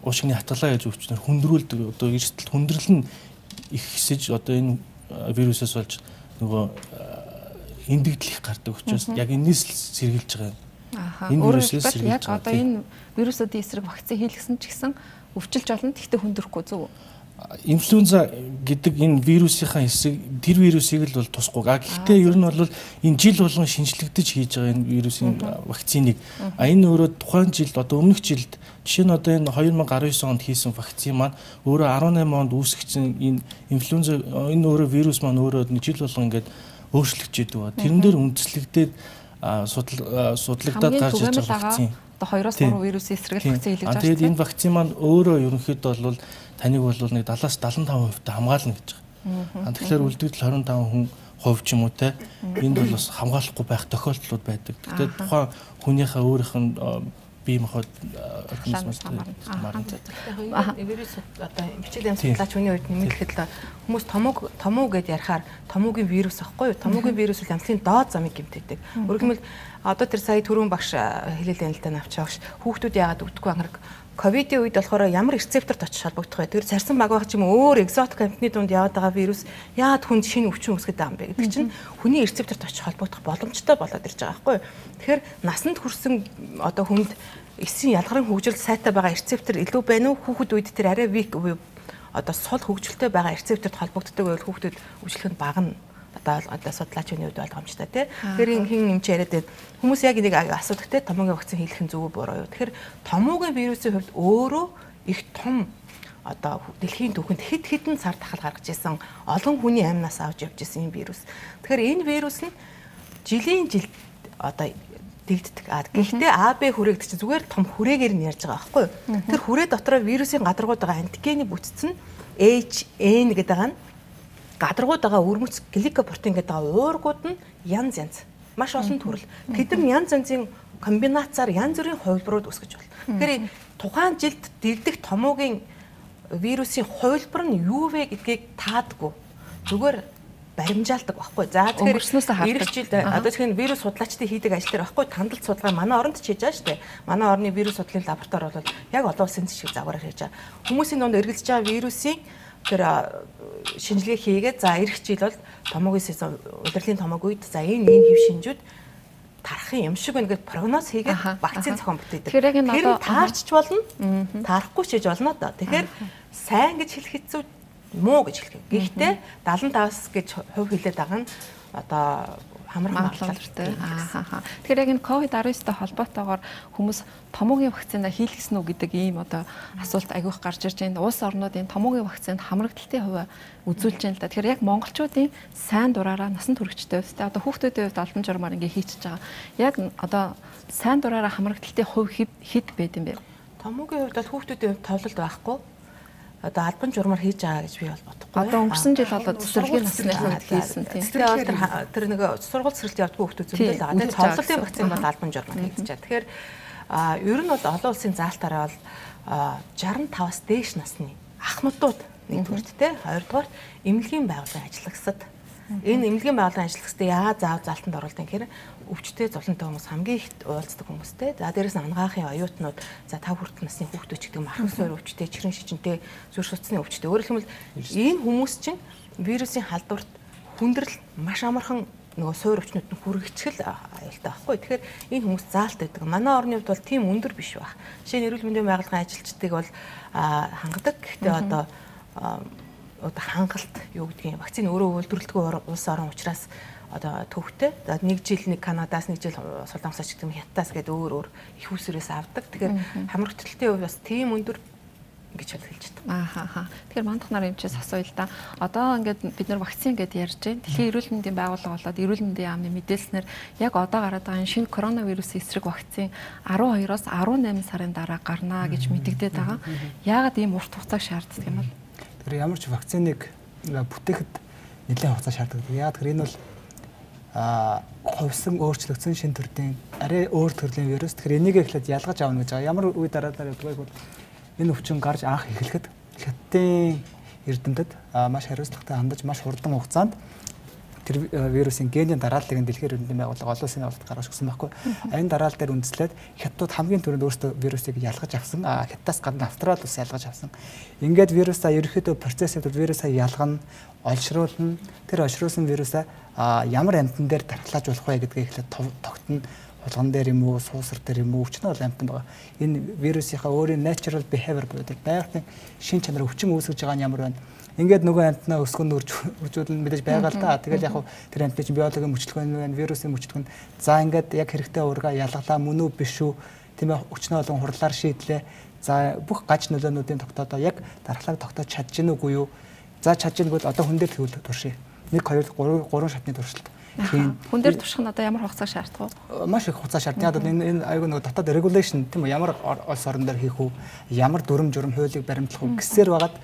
уушигны хатгалаа гэж өвчнөр хүндрүүлдэг. Одоо эрсдэл хүндрэл нь их хэсэж одоо энэ вирусээс болж нөгөө эндэгдэл их гардаг учраас яг энэс л сэргийлж байгаа юм. Энэ вирусээс яг одоо энэ вирусуудын эсрэг вакцин хийлгэсэн ч гэсэн өвчилж болно. Тэгтээ хүндрэхгүй зүг үү? Инфлюенза гэдэг энэ вирусынхаа хэсэг тэр вирусыг л бол тусахгүй. Гэхдээ ер нь бол энэ жил болгон шинжлэгдэж хийж байгаа энэ вирусын вакциныг энэ өөрөө тухайн жилд одоо өмнөх жилд жишээ нь одоо энэ 2019 онд хийсэн вакцин маань өөрөө 18 онд үүсгэсэн энэ инфлюенза энэ өөрөө вирус маань өөрөө жил болгон ингээд өөрчлөгдөж идэв. Тэрэн дээр үндэслэгдээд судлагдаад гарч ирж байгаа вакцин. Одоо 2-3 вирусын эсрэг вакцин хийлгэж байгаа. Тэгээд энэ вакцин маань өөрөө ерөнхийдөө бол таныг бол нэг 70-75% та хамгаална гэж байгаа. Тэгэхээр үлдэгдэл 25% ч юм уу те энд бол бас хамгаалахгүй байх тохиолдлууд байдаг. Тэгэхээр тухайн хүнийхээ өөрийнх нь бие махбод организмоос вирус одоо эмчилгээ судлаач хүний үед нэмэхэд л хүмүүс томоо гэдээ ярихаар томоогийн вирус ахгүй юу? Томоогийн вирус бол амьсгалын доод замыг гэмтээдэг. Өөрөөр хэлбэл одоо тэр сая түрүүн багш хэлээлэн л тань авчаагш хүүхдүүд яагаад өгдөггүй анхаг ковидын үед болохоор ямар рецепторт очиж холбогдох вэ? Тэр царсан баг байх ч юм өөр экзотик амьтны дунд яваад байгаа вирус яагаад хүнд шинэ өвчин үүсгэж байгаа юм бэ гэдэг чинь хүний рецепторт очиж холбогдох боломжтой болоод ирж байгаа байхгүй юу? Тэгэхээр насанд хүрсэн одоо хүнд эсийн ялгарын хөгжил сайтай байгаа рецептор илүү байна уу? Хүүхэд үед тэр арай weak буюу одоо сул хөгжилтэй байгаа рецепторт холбогддог байвал хүүхдэд өвчлөх нь багна. одоо судлаачийн үед ойлгомжтой тий. Тэгэхээр хин юм чи яриад байна. Хүмүүс яг энийг асуудаг тий томоогийн вакцин хийх нь зөв буруу юу. Тэгэхээр томоогийн вирусын хувьд өөрөө их том одоо дэлхийн түүхэнд хэд хэдэн сар тахал гаргаж исэн олон хүний амнаас авч явж исэн энэ вирус. Тэгэхээр энэ вирус нь жилийн жил одоо дэгддэг. Гэхдээ АБ хүрээгд чинь зүгээр том хүрээгээр нь ярьж байгаа байхгүй юу? Тэр хүрээ дотроо вирусын гадаргууд байгаа антигены бүтц нь HN гэдэг байгаа нь гадаргууд байгаа өрмөц гликопротеин гэдэг байгаа уургууд нь янз янз маш олон төрөл. Тэд нар янз янзын комбинацаар янз бүрийн хувилбарууд үүсгэж байна. Тэгэхээр тухайн жилд дэрдэх томоогийн вирусын хувилбар нь юу вэ гэдгийг таадаггүй. Зүгээр баримжаалдаг байхгүй. За тэгэхээр эх жил одоо тэгэхээр вирус судлаачдын хийдэг ажил дээр байхгүй тандалт судалгаа манай оронд ч хийж байгаа шүү дээ. Манай орны вирус судлалын лаборатори бол яг олон улсын шиг загвараар хийж байгаа. Хүмүүсийн донд эргэлзэж байгаа вирусын тэр шинжилгээ хийгээд за эх жил бол томоогийн сезон удирлын томоог үед за энэ хэв шинжүүд тарахын юм шиг ингээд прогноз хийгээд вакцин зохион бүтээдэг. Тэр таарч болно. Таарахгүй ч гэж болно доо. Тэгэхээр сайн гэж хэлэх хэцүү муу гэж хэлэх. Гэхдээ 75-аас гэж хувь хэлээд байгаа нь одоо хамрах магадлалтай. Тэгэхээр яг энэ COVID-19-тэй холбоотойгоор хүмүүс томоогийн вакцинаа хийлгэсэн үү гэдэг ийм одоо асуулт агиух гарч ирж байна. Улс орнууд энэ томоогийн вакцинд хамрагдaltaй хувь үзүүлж байна л да. Тэгэхээр яг монголчуудын сайн дураараа насан туршидтэй хувьд одоо хүүхдүүдийн хувьд албан журмаар ингээ хийчихэж байгаа. Яг одоо сайн дураараа хамрагдaltaй хувь хэд байд юм бэ? Томоогийн хувьд бол хүүхдүүдийн хувьд товлолт байхгүй. Одоо албан журмаар хийж байгаа гэж би бол бодохгүй. Одоо өнгөрсөн жил болоод цэцэрлэгийн насны хийсэн тийм. Тэр нэг сургууль цэцэрлэгт явдггүй хүмүүс зөндөл байгаа. Тэгээд цовлолтын вакцин бол албан журмаар хийж байгаа. Тэгэхээр ер нь бол олон улсын заалтаараа бол 65-аас дээш насны ахмадууд нэгдүгürt те хоёрдугаар эмнэлгийн байгууллагын ажиллагсад энэ эмнэлгийн байгууллагын ажиллагсад яа заав залтанд оруулдаг гэхээр өвчтэй золонтой хүмүүс хамгийн их уулздаг хүмүүстэй. За дээрээс нь ангаахын оюутнууд за 5 хүртэл насны хүүхдүүд ч гэдэг мархас суур өвчтэй, чихрийн шижинтэй, зүрх судасны өвчтэй. Өөрөөр хэлбэл энэ хүмүүс чинь вирусын халдварт хүндрэл маш амархан нөгөө суур өвчнүүд нь хүрэгчл аюултай байхгүй. Тэгэхээр энэ хүмүүс заалт байдаг. Манай орны хувьд бол тийм өндөр биш байх. Жишээ нь эрүүл мэндийн байгууллагын ажилчдыг бол хангадаг. Гэхдээ одоо хангалт юу гэдгийг вакцины өөрөө үйлдвэрлэдэггүй улс орн учраас одоо төвхтэй. За нэг жил нэг Канадаас нэг жил Солонгосоос гэдэг юм Хятадаас гэдэг өөр их усрээс авдаг. Тэгэхээр хамрагдaltaй хувь бас тийм өндөр гэж хэлж байна. Тэгэхээр мандах нар юм чис асууя л да. Одоо ингээд бид нар вакцин гэдээ ярьж байна. Дэлхийн эрүүл мэндийн байгууллага болоод эрүүл мэндийн яамны мэдээлснээр яг одоо гараад байгаа энэ шинэ коронавирусын эсрэг вакцин 12-оос 18 сарын дараа гарнаа гэж мэдэгдээд байгаа. Яагаад ийм урт хугацааг шаарддаг юм бол? Тэгэхээр ямар ч вакциныг бүтээхэд нэлээд хугацаа шаарддаг. Яагаад гэхээр энэ бол хувьсан өөрчлөгдсөн шинэ төрлийн арай өөр төрлийн вирус. Тэгэхээр энийг эхлээд ялгаж аавна гэж байгаа. Ямар үе дараалал явдгийг бол энэ өвчин гарч анх эхлэхэд хятадын эрдэмтэд маш хариуцлагатай хандаж маш хурдан хугацаанд тэр вирусын генийн дарааллыг дэлхийн эрдэмтдийн байгууллага олон улсын байгууллагад гаргаж өгсөн байхгүй. Энэ дараалал дээр үндэслээд хятадууд хамгийн түрүүнд өөрсдөө вирусыг ялгаж авсан. Хятадаас гадна Австрали ус ялгаж авсан. Ингээд вирусаа ерөөхдөө процессыг вирусаа ялгана, олшруулна. Тэр олшруулсан вирусаа ямар амтан дээр дархлааж болох вэ гэдгийг эхлээд тогтно. Хулган дээр юм уу, суусар дээр юм уу, өвчнөө бол амтан байгаа. Энэ вирусийнхаа өөрийн natural behavior буюу байгалийн шин чанар өвчин үүсгэж байгаа нь ямар байна? Ингээд нөгөө амтнаа өсгөн үржүүлэн мэдээж байгаа л да. Тэгэл яг тэр амтны чинь биологийн мөчлөгөө байна, вирусын мөчлөгөө. За ингээд яг хэрэгтэй ургаа ялгалаа мөн үү биш үү? Тийм ээ өчнөө олон хурлаар шийдлээ. За бүх гаж нөлөөнүүдийн тогтоодоо яг дархлааг тогтоож чадж гин үгүй юу? За чадж гин бол одоо хүн дээр тэгвэл туршия. 1 2 3 шатны туршилт. Хүн дээр турших нь одоо ямар хугацаа шаарддаг вэ? Маш их хугацаа шаарддаг. Энэ аюу нэг дотоод regulation тийм үү? Ямар улс орон дээр хийх үү? Ямар дүрм журм хуулийг баримтлах үү? Гэсээр байгаад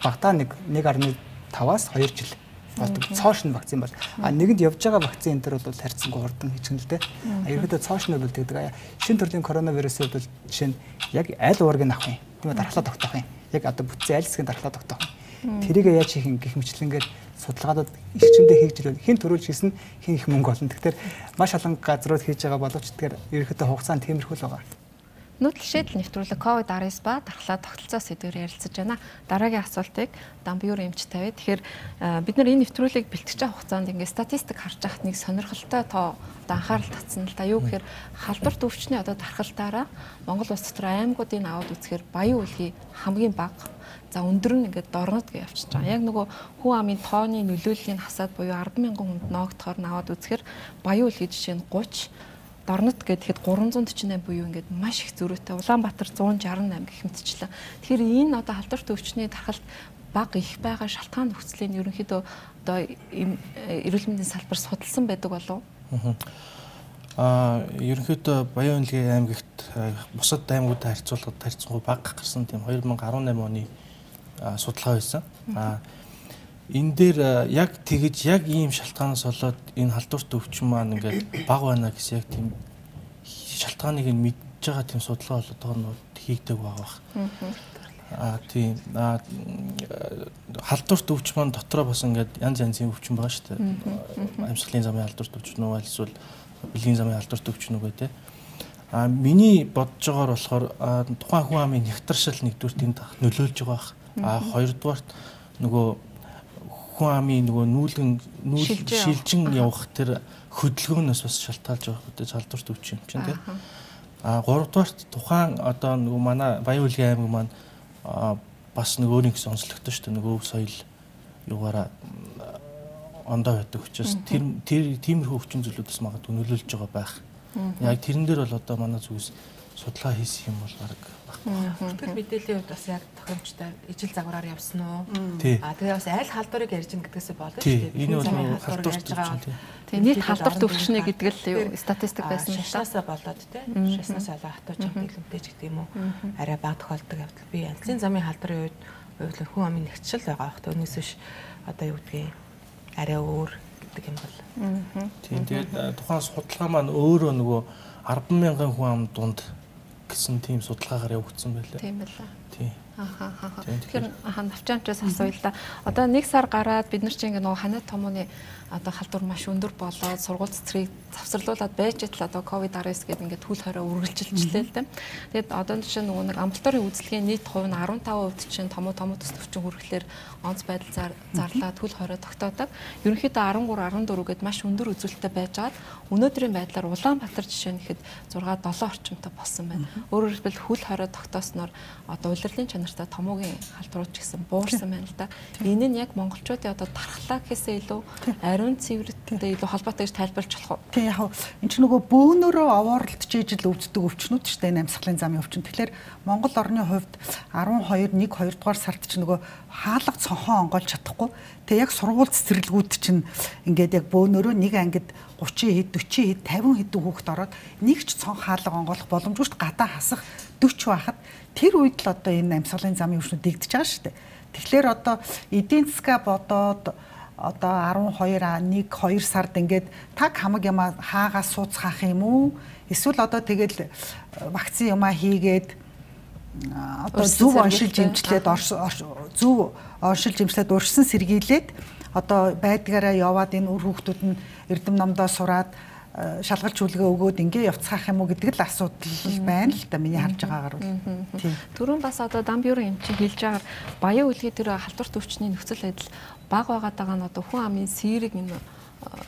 багтаа 1.5-аас 2 жил болдог. Цоошин вакцин бол нэгэнд явж байгаа вакцин энэ төр бол харьцангуй хурдан хийчихнэ л дээ. Ерөнхийдөө цоошин бол тэгдэг. Шинэ төрлийн коронавирусын бол жишээ нь яг аль уурыг авах юм? Тийм үү? Дархлаа тогтоох юм. Яг одоо бүтцийн аль хэсгийн дархлаа тогтоох юм. Тэрийг яаж хийх юм гэх мэтлэнгээр судалгаадад эрчимдээ хийж ирвэл хэн төрүүлж хийсэн хэн их мөнгө олно. Тэгэхээр маш олон газрууд хийж байгаа боловч тэгэхээр ерөнхийдөө хугацаа нь тиймэрхүү л байгаа. Нүүдэл шийдэл нэвтрүүлэг COVID-19 ба дархлаа тогтолцоо сэдвээр ярилцаж байна. Дараагийн асуултыг Дамбиур эмч тавиад. Тэгэхээр бид нар энэ нэвтрүүлгийг бэлтгэж байгаа хугацаанд ингээд статистик харж байхад нэг сонирхолтой тоо анхаарал татсан л да. Юу гэхээр халдварт өвчний дархалтаараа Монгол улс дотор аймагуудын аваад үзэхээр баян үлгий хамгийн бага. За өндөр нь ингээд дорнод гэж явчихж байгаа. Яг нөгөө хүн амын тооны нөлөөллийн хасаад буюу 10,000 хүнд ноогдохоор наваад үзэхээр баян үлгий жишээ нь 30, дорнод гэхэд 348 буюу ингээд маш их зөрүүтэй. Улаанбаатар 168 гэх мэтчлээ. Тэгэхээр энэ халдварт өвчний дархалт бага их байгаа шалтгаан нөхцөлийн ерөнхийдөө эрүүл мэндийн салбар судалсан байдаг болов уу? Ерөнхийдөө Баян Үнэлгээ аймагт бусад аймагуудтай харьцуулахад бага гарсан тийм 2018 оны судалгаа байсан. Энэ дээр яг тэгж яг ийм шалтгаанаас болоод энэ халдварт өвчин маань ингээд бага байна гэсэн яг тийм шалтгааныг нь мэдж байгаа тийм судалгаа болоод хийгдэг байгаа бах. Тийм халдварт өвчин маань дотроо бас ингээд янз янзын өвчин байгаа шүү дээ. Амьсгалын замын халдварт өвчин үү эсвэл бэлгийн замын халдварт өвчин үү гэдэг. Миний бодож байгаагаар болохоор тухайн хүн амын нягтршил нэгдүгürt энд нөлөөлж байгаа бах. Хоёрдугаарт нөгөө хүн амын нөгөө шилжин явах тэр хөдөлгөөнөөс бас шалтгаалж байгаа хөдөө халдварт өвчин юм чинь тийм. Гуравдугаарт тухайн нөгөө манай Баян Үнэлгээ аймаг маань бас нэг өөрийн гэсэн онцлогтой шүү дээ. Нөгөө өв соёл югаараа ондоо байдаг учраас тиймэрхүү өвчин зүйлүүдээс магадгүй нөлөөлж байгаа байх. Яг тэрэн дээр бол манай зүгээс судалгаа хийх юм бол баг багхгүй. Тэр мэдээллийн хувьд бас яг тохиомжтой ижил загвараар явсан уу? Тэгээ бас аль халдварыг ярьж ин гэдгээсээ болно шүү дээ. Энэ бол халдварт өвчин тийм. Тэгээ нийт халдварт өвчнээ гэдэг л статистик байсан л шашнаасаа болоод тийм. Шашнаас болоо хатууч хэмтгэлэнтэйч гэдэг юм уу? Арай бага тохиолддог явдал. Би альцын замын халдварын үед хүн амын нэгтшил байгаа бах. Өнөөс биш юу гэдгийг арай өөр гэдэг юм бол. Тийм тэгээд тухайн судалгаа маань өөрөө нөгөө 10,000 хүн ам дунд гэсэн тийм судалгаагаар явагдсан байлаа. Тийм байлаа. Тийм. Тэгэхээр навчаанчаас асууя л да. Одоо нэг сар гараад бид нар чинь нөгөө ханаа томооны халдвар маш өндөр болоод сургууль цэцрийг завсарлуулад байж тал COVID-19 гэдэг ингээд хөл хорой үргэлжилжлээ л дээ. Тэгээд одоо жишээ нөгөө нэг амбулаторийн үйлчлэгийн нийт хувь нь 15% чинь томоо төс төвчин хүргэлээр онц байдал зарлаад хөл хорой тогтоодог. Ерөнхийдөө 13, 14 гээд маш өндөр үзүүлэлттэй байжгаад өнөөдрийн байдлаар Улаанбаатар жишээ нь ихэд 6, 7 орчимтой болсон байна. Өөрөөр хэлбэл хөл хорой тогтоосноор улирлын чанартай томоогийн халдварууд ч гэсэн буурсан байна л да. Энэ нь яг монголчуудын дархлаа гэхээсээ илүү ариун цэвэртэй илүү холбоотой гэж тайлбарлаж болох уу? Тийм яг энэ ч нөгөө бөөнөрөө овоорлолтж ижил өвддөг өвчнүүд шүү дээ, амьсгалын замын өвчин. Тэгэхээр Монгол орны хувьд 12, 1, 2 дугаар сард ч нөгөө хаалга цонхоо онгойлж чадахгүй. Тэгээ яг сургууль цэцэрлэгүүд чинь ингээд яг бөөнөрөө нэг ангид 30 хэд, 40 хэд, 50 хэдэн хүүхэд ороод нэг ч цонх хаалга онгойлох боломжгүй шүү дээ. Гадаа хасах 40 байхад тэр үед л энэ амьсгалын замын өвчнүүд дэгдэж байгаа шүү дээ. Тэгэхээр эдийн засгаа бодоод 12, 1, 2 сард ингээд таг хамаг ямаа хаагаас сууцгаах юм уу? Эсвэл тэгэл вакцин юмаа хийгээд зөв оншилж имжлээд зөв оншилж имжлээд урьдсан сэргийлээд байдгаараа яваад энэ үр хүүхдүүд нь эрдэм номдоо сураад шалгалт чүүлгээ өгөөд ингээ явцгаах юм уу гэдэг л асуудал байна л да миний харж байгаагаар бол. Түрүүн бас Дамбиур юм чи хэлж байгаа Баян Үнэлгээ тэр халдварт өвчний нөхцөл байдал бага байгаа нь хүн амын сэрэг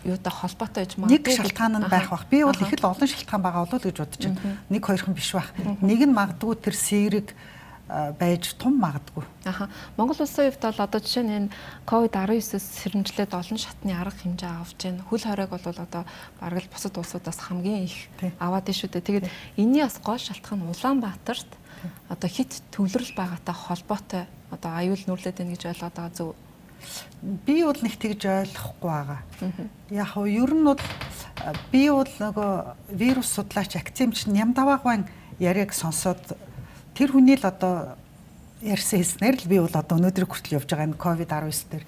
юутай холбоотой гэж магадгүй нэг шалтгаан нь байх бах. Би бол их л олон шалтгаан байгаа болов уу гэж бодож байна. Нэг хоёрхан биш байх. Нэг нь магадгүй тэр сэрэг байж тум магадгүй. Монгол улсын хувьд бол жишээ нь энэ COVID-19-с сэрэмжлээд олон шатны арга хэмжээ авч байна. Хөл хоройг бол бараг л бусад улсуудаас хамгийн их аваад шүү дээ. Тэгээд энэний бас гол шалтгаан Улаанбаатарт хит төвлөрөл байгаатай холбоотой аюул нүрлээд байна гэж ойлгоод байгаа зөв. Би бол нэг тэгж ойлгохгүй байгаа. Яг нь ер нь бол би бол нөгөө вирус судлаач акцемч Нямдаваагийн яриаг сонсоод тэр хүний л ярьсан хэлснээр л би бол өнөөдөр хүртэл явж байгаа энэ COVID-19 дээр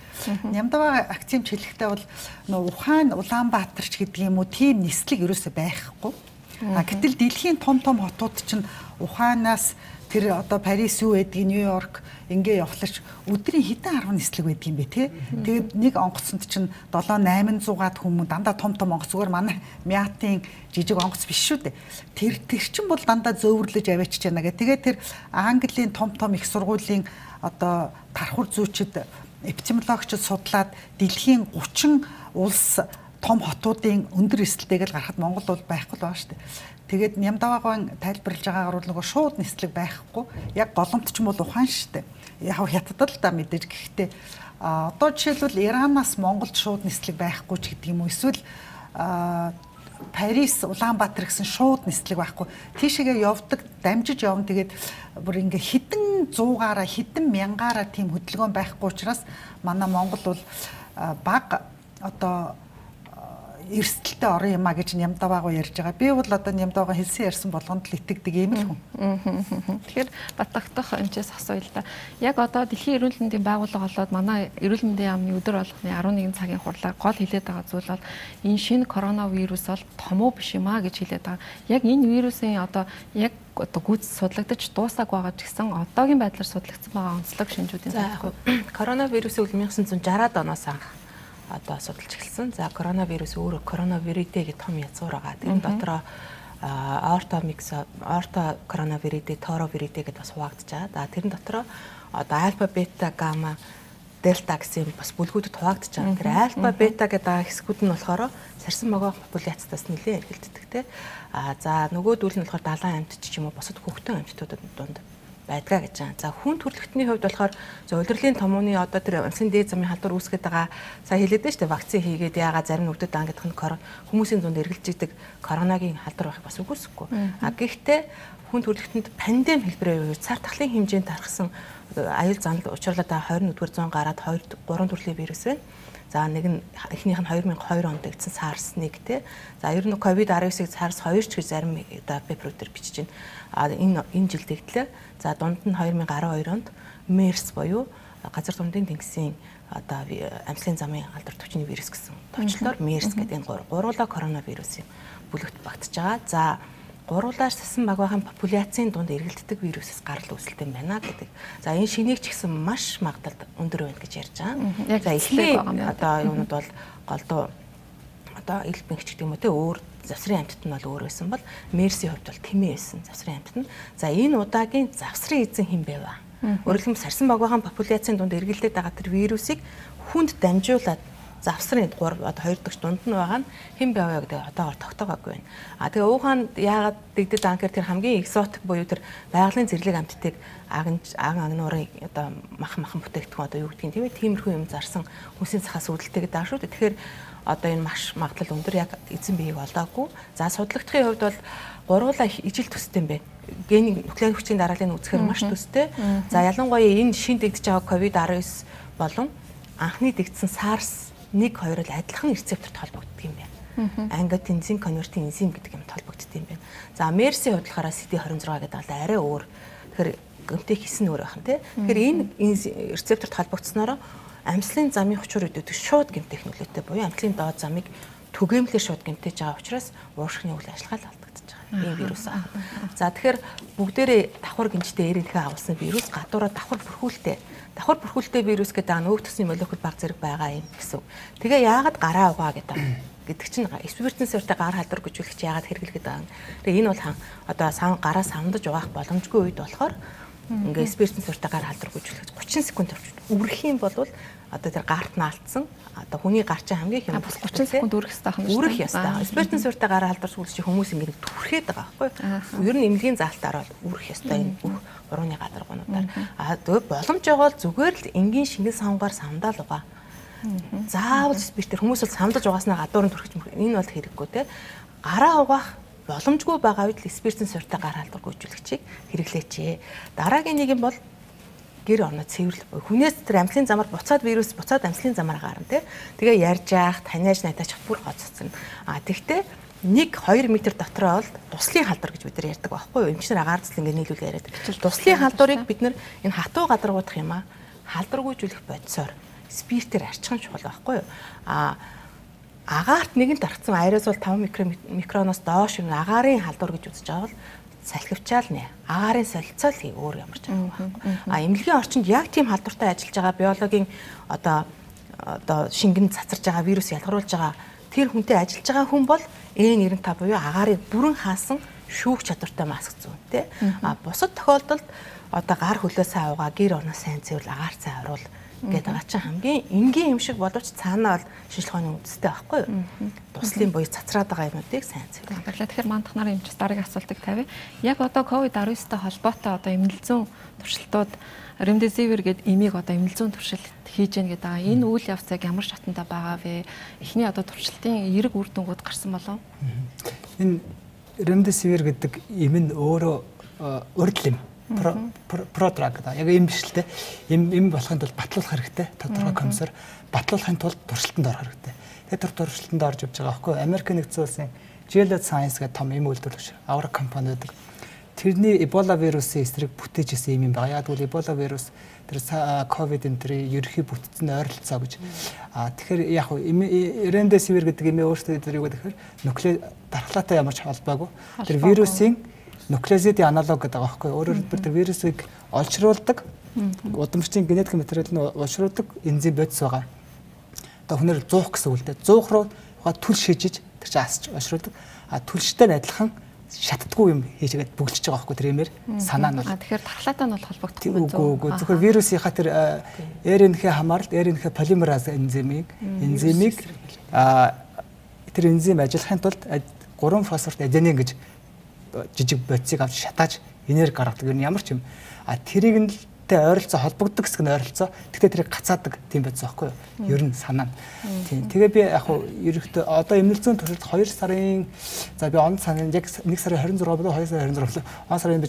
Нямдаваа акцемч хэлэхдээ бол нөгөө Ухаан, Улаанбаатарч гэдэг юм уу тийм нислэг ерөөсөй байхгүй. Гэтэл дэлхийн том хотууд чинь Ухаанаас тэр одоо Парис юу байдгийг, Нью-Йорк ингээ явахлаач өдрийн хэдэн 10 нислэг байдгийн бэ те. Тэгээд нэг онгоцонд чинь 7-800-аад хүмүүс дандаа том онгоц, зүгээр манай мятын жижиг онгоц биш шүү дээ. Тэр чинь бол дандаа зөөврлөж аваачиж байна гэх. Тэгээд тэр Английн том их сургуулийн одоо тархур зүйчид, эпидемиологчид судлаад дэлхийн 30 улс том хотуудын өндөр эрсдэлтэйг л гарахад Монгол бол байхгүй л байгаа шүү дээ. Тэгээд нямдаваагаан тайлбарлаж байгаагаар бол нөгөө шууд нислэг байхгүй. Яг голомт ч юм бол ухаан шүү дээ. Яг хятадд л да мэдээж. Гэхдээ одоо жишээлбэл Иранаас Монголд шууд нислэг байхгүй ч гэдэг юм уу. Эсвэл Парис, Улаанбаатар гэсэн шууд нислэг байхгүй. Тийшээгээ явдаг, дамжиж явна. Тэгээд бүр ингээ хэдэн 100-аараа, хэдэн 1000-аараа тийм хөдөлгөөн байхгүй учраас манай Монгол бол баг одоо эрсдэлтэй орон юм а гэж нямдаваагаа ярьж байгаа. Би бол одоо нямдаваагаа хэлсэн ярьсан болгонд л итгэдэг ийм л хүн. Тэгэхээр батгах энэчээс асууя л да. Яг одоо Дэлхийн эрүүл мэндийн байгууллага болоод манай эрүүл мэндийн яамны өдөр болгоны 11 цагийн хурлаар гол хэлээд байгаа зүйл бол энэ шинэ коронавирус бол томуу биш юм а гэж хэлээд байгаа. Яг энэ вирусын одоо яг гүйц судлагдаж дуусаагүй байгаа ч гэсэн одоогийн байдлаар судлагдсан байгаа онцлог шинжүүдийн тайлбар. Коронавирусын 1960-ад оноос анх одоо судалж эхэлсэн. За коронавирус өөрөө коронавиридэ гэх том язгуур байгаа. Тэр дотроо орто коронавиридэ, торовиридэ гэдээ бас хуваагдаж байгаа. Тэрэн дотроо одоо альфа, бета, гамма, дельта гэсэн бас бүлгүүдэд хуваагдаж байгаа. Тэр альфа, бета гэдэг хэсгүүд нь болохоор сарсан могоо популяцтаас нэлээд эргэлддэг те. За нөгөөдүүл нь болохоор далайн амьтд ч юм уу бусад хүүхдэн амьтдуудад дунд байдгаа гэж байна. За хүн төрөлхтний хувьд болохоор улирлын томооны одоо тэр амлын дээд замын халдвар үүсгэж байгаа сая хэлээд штэ вакцин хийгээд яага зарим нүдэд ангидах нь хүмүүсийн дунд эргэлж идэг коронагийн халдвар байхыг бас үгүйсэхгүй. Гэхдээ хүн төрөлхтөнд пандеми хэлбэрээр цар тахлын хэмжээнд тархсан аюул занал учруулаад 21-р зуун гараад 3 төрлийн вирус байна. За нэг нь эхнийх нь 2002 онд гэсэн SARS 1 те. За ер нь COVID-19-ийг SARS 2 ч гэж зарим одоо пепрүүдээр бичиж байна. Энэ жил дэгтлээ. За дунд нь 2012 онд MERS буюу газар дундын тэнгисийн одоо амлын замын алдар төвчний вирус гэсэн товчлоор MERS гэдэг энэ гуруула коронавирусын бүлэгт багтж байгаа. За гуруулаар сасан багвахын популяцийн дунд эргэлддэг вирусээс гарал үүсэлтэй байна гэдэг. За энэ шинийг ч гэсэн маш магадлал өндөр байна гэж ярьж байгаа. За эхлээд одоо юунууд бол голдуу одоо ил бэнхч гэдэг юм уу те өөр завсрын амьтад нь бол өөр байсан бол MERS-ийн хувьд бол тэмээ байсан завсрын амьтад нь. За энэ удаагийн завсрын эзэн хэн бэ вэ? Өөрөлдөн сарсан багвахын популяцийн дунд эргэлдээд байгаа тэр вирусыг хүнд дамжуулаад завсрын 3 одоо 2 дахь дунд нь байгаа нь хэн бэ вэ гэдэг одоогоор тогтоогоогүй байна. Тэгээ уухаанд яагаад дэгдэд анхэр тэр хамгийн экзотик буюу тэр байгалийн зэрлэг амьтдыг агнуурын одоо махан бүтээгдэхүүн одоо юу гэдгийг тийм ээ тиймэрхүү юм зарсан хүнсийн цахаас үүдэлтэйг даа шүү дээ. Тэгэхээр одоо энэ маш магадлал өндөр яг эзэн биеийг олоогүй. За судлагдахын хувьд бол гуруула ижил төстэй юм байна. Гений нуклеин хүчийн дарааллыг үзэхээр маш төстэй. За ялангуяа энэ шин дэгдэж байгаа COVID-19 болон анхны дэгдсэн SARS 1-2-ыг адилхан рецепторт холбогддог юм байна. Ангиотензин конвертин энзим гэдэг юм холбогддог юм байна. За MERS-ийн хувьд болохоор CD26 гэдэг бол арай өөр. Тэгэхээр гэмтэй хийсэн өөр байх нь тий. Тэгэхээр энэ рецепторт холбогдсноороо амслын замын хүчээр үүдэх шууд гэмтэх нөлөөтэй буюу амслын доод замыг түгээмлэр шууд гэмтэж байгаа учраас ууршихны үйл ажиллагаа л алдагдаж байгаа. Энэ вирус аа. За тэгэхээр бүгдээрээ давхар гинжтэй эрийнхээ агуулсан вирус гадуураа давхар бүрхүүлтэй вирус гэдэг нөөц төсний молекул баг зэрэг байгаа юм гэсэн. Тэгээ яагаад гараа угаа гэдэг чинь спиртэн сортой гар халдвар гүйцэтгэгч яагаад хэрэглэгээд байгаа юм. Тэгээ энэ бол одоо гараа сандаж угаах боломжгүй үед болохоор ингээ спиртэн сортой гар халдвар гүйцэтгэгч 30 секунд үрэх юм бол одоо тэр гарт наалтсан одоо хүний гар чинь хамгийн их юм 30 секунд үрэх хэрэгтэй юм. Үрэх ёстой. Спиртэн сортой гар халдвар гүйцэтгэгч хүмүүс ингээ түрхээд байгаа байхгүй юу? Ер нь эмнэлгийн заалтаар бол үрэх ёстой энэ бүх урууны гадаргуунуудаар. Тэгээ боломж байгаа бол зүгээр л энгийн шингэн савгаар самдаал угаа. Заавал спиртээр хүмүүс бол самдаж угааснаа гадуурн түрхэж энэ бол хэрэггүй те. Гараа угаах боломжгүй байгаа үед спиртэн сортой гар халдвар гүйцэтгэгчийг хэрэглээч. Дараагийн нэг юм бол гэр орноо цэвэрлэх. Хүнээс тэр амлын замаар буцаад вирус буцаад амлын замаар гарна тий. Тэгээ ярьж яах, таниаж надаач бүр гоцсон. Тэгтээ 1-2 м дотроо бол туслын халдвар гэж бид нар ярьдаг байхгүй юу? Эмчнэр агаарцал ингэ нийлүүл яриад. Туслын халдварыг бид нар энэ хатуу гадаргуудах юм аа. Халдваргүйжүүлэх бодисоор спиртээр арчхан чухал байхгүй юу? Агаарт нэгэн тархсан аэрозол 5 микроноос доош юм агаарын халдвар гэж үзэж байгаа бол салхивчаал нэ. Агаарын солилцоол хий өөр ямар ч арга байхгүй. Эмнэлгийн орчинд яг тийм халдвартай ажиллаж байгаа биологийн одоо шингэн цацарж байгаа вирус ялгаруулж байгаа тэр хүнтэй ажиллаж байгаа хүн бол N95 буюу агаарыг бүрэн хаасан шүүх чадвартай маск зүүн тий. Бусад тохиолдолд одоо гар хөлөөсөө авгаа гэр оноо сайн цэвэрл агаар цай оруул гэдэг байгаа чинь хамгийн энгийн юм шиг боловч цаанаа бол шинжилгээний үндэстэй байхгүй юу? Туслын буюу цацраад байгаа юмнуудыг сайн цэвэрлэх. Тэгэхээр мандах нарын эмчс дараагийн асуултыг тавья. Яг одоо COVID-19-тэй холбоотой одоо эмнэлзүүн туршилтууд ремдесивир гэдэг эмийг одоо эмнэлзүүн туршилт хийж гэнэ гэдэг. Энэ үйл явц яг ямар шатанда байгаа вэ? Эхний одоо туршилтын эерэг үр дүнгууд гарсан болов? Энэ ремдесивир гэдэг эм нь өөрөө урьдчилан продраг гэдэг. Яг юм биш л те. Им болохын тулд батлуулах хэрэгтэй. Тодорхой комиссар батлуулахын тулд туршилтанд орох хэрэгтэй. Тэгээд туршилтанд орж явж байгаа байхгүй. Америк нэгдсэн улсын Gilead Science гэдэг том эм үйлдвэрлэгч авраг компани байдаг. Тэрний Эбола вирусын эсрэг бүтээж исэн юм байна. Яг тэгвэл Эбола вирус тэр ковид энэ тэр ерхий бүтцэн ойролцоо гэж. Тэгэхээр яг ремдесивир гэдэг эмээ өөртөө тэр юу гэхээр нуклеид дархлаатай ямар ч холбоогүй. Тэр вирусын нуклеозидын аналог гэдэг байгаа байхгүй. Өөрөөр хэлбэл тэр вирусыг олчруулдаг удамшийн генетик материал нь олчруулдаг энзим бодис байгаа. Одоо хүнээр 100 гэсэн үг л дээ. 100 руу түл шижиж тэр чинь асч олчруулдаг. Түлштэй адилхан шатдаггүй юм хийжгээд бүглэж байгаа байхгүй тэр эмээр санаа нь бол. Тэгэхээр дархлаатай нь бол холбогдсон юм. Үгүй зөвхөн вирусынхаа тэр РНХ хамааралд РНХ полимераз энзимийг тэр энзим ажиллахын тулд 3 фосфорт аденин гэж жижиг бодисыг авч шатааж энерги гаргадаг юм ямар ч юм. Тэрийг нь ойролцоо холбогддог хэсэг нь ойролцоо. Тэгтээ тэрийг гацаадаг тийм бодис байхгүй юу? Ер нь санаа. Тийм. Тэгээ би яг хуу ерөөхдөө одоо эмнэлзүүн туршилт 2 сарын за би он сарын яг 1 сарын 26 болоо 2 сарын 26 он сарын би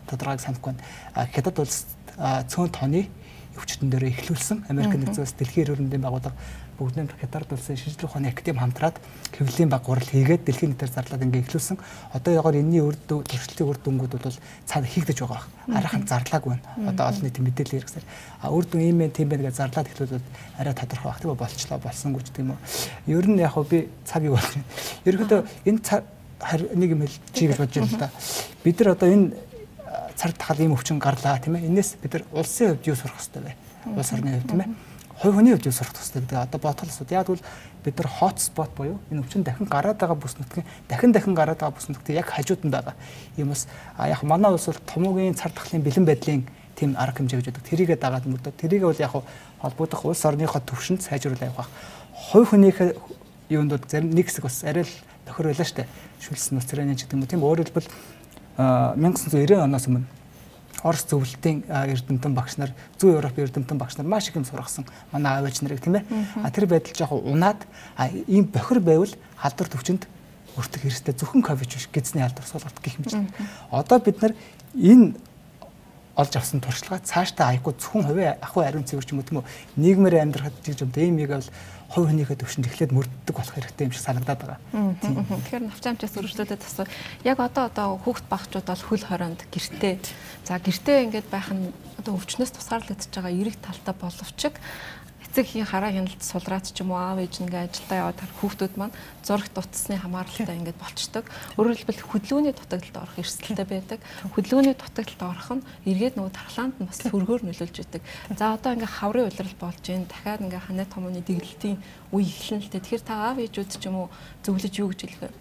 тодорхойг санахгүй байна. Хятад улс цөөн тооны өвчтөн дээр эхлүүлсэн Америк нэгдсэн улс дэлхийн эрүүл мэндийн байгууллага бүгднээ Хятад улсын шинжилгээ ухааны академи хамтраад хэвлэлийн баг гурал хийгээд дэлхийн нийтээр зарлаад ингээ эхлүүлсэн. Одоо ягаар энэний туршилтын үр дүнгууд бол цаана хийгдэж байгаа. Арайхан зарлаагүй байна. Одоо олон нийтийн мэдээлэл хэрэгсээр үр дүн ийм тийм байх гэж зарлаад эхлүүлээд арай тодорхой баг тийм болчлоо болсонгүй ч тийм үү. Ер нь яг би цагийг болж байна. Ерөнхийдөө энэ цаг нэг юм хэл чи гэж бодож байна л да. Бид нар одоо энэ цар тахал ийм өвчин гарлаа тийм ээ. Энээс бид нар улсын хувьд юу сурах хэрэгтэй вэ? Улс орны хувьд тийм ээ. Хувь хүний хувьд юу сурах хэрэгтэй гэдэг. Одоо бодгол асуудал. Яг бол бид нар hot spot буюу энэ өвчин дахин гараад байгаа бүс нутгийн дахин гараад байгаа бүс нутгийн яг хажууд нь байгаа. Иймээс яг манай улс бол томоогийн цар тахлын бэлэн байдлын тийм арга хэмжээ гэж байдаг. Тэрийгээ дагаад мөрдөө тэрийгээ бол яг холбогдох улс орныхоо төвшөнд сайжруулах явах. Хувь хүнийхээ юунд зарим нэг хэсэг бас арай л тохир байлаа штэ. Шүлсэн нуцраны ч гэдэг юм. Тийм өөрөөр хэлбэл 1990 оноос өмнө Орос зөвлөлтийн эрдэмтэн багш нар, Зүүн Европын эрдэмтэн багш нар маш их юм сургасан. Манай аав ээж нарыг тийм ээ. Тэр байдал жоохон унаад ийм бохир байвал халдвар төвчөнд өртөх хэрэгтэй зөвхөн ковид биш гэзний халдвар суулгах гэх юм чинь. Одоо бид нар энэ олж авсан туршлагаа цаашдаа аягүй зөвхөн хувийн ахуй ариун цэвэр ч юм уу тийм үү нийгмээр амьдрахад гэж юм дэмийг бол хувь хүнийхээ төвшөнд эхлээд мөрддөг болох хэрэгтэй юм шиг санагдаад байгаа. Тэгэхээр навчаамчаас өргөжлөдөд тасуу. Яг одоо хүүхд багчууд бол хөл хорионд гэртээ. За гэртээ ингээд байх нь одоо өвчнөөс тусгаарлагдж байгаа эрэг талтай боловч эцэг хараа хяналт сулраач ч юм уу аав ээж ингээ ажилдаа яваад хүүхдүүд маань зурагт утасны хамааралтай ингээд болчдөг. Өөрөөр хэлбэл хөдөлгөөний дутагдалд орох эрсдэлтэй байдаг. Хөдөлгөөний дутагдалд орох нь эргээд нөгөө дархлаанд нь бас төргөөр нөлөөлж идэг. За одоо ингээ хаврын улирал болж гин дахиад ингээ ханаа томооны дэглэлтийн үе эхэлнэ л дээ. Тэгэхээр та аав ээжүүд ч юм уу зөвлөж юу гэж хэлэх вэ?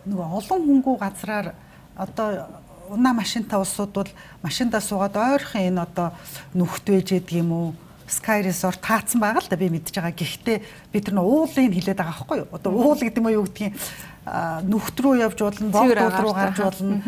Нөгөө олон хөнгүү газраар одоо унаа машинтай улсууд бол машиндаа суугаад ойрхон энэ одоо нүхт байж гэдэг юм уу Sky Resort таацсан байгаа л да би мэдж байгаа. Гэхдээ би тэр нөө уулыг хэлээд байгаа байхгүй юу? Одоо уул гэдэг нь юу гэдгийг нүхт рүү явж болно, богдууд руу гарч болно,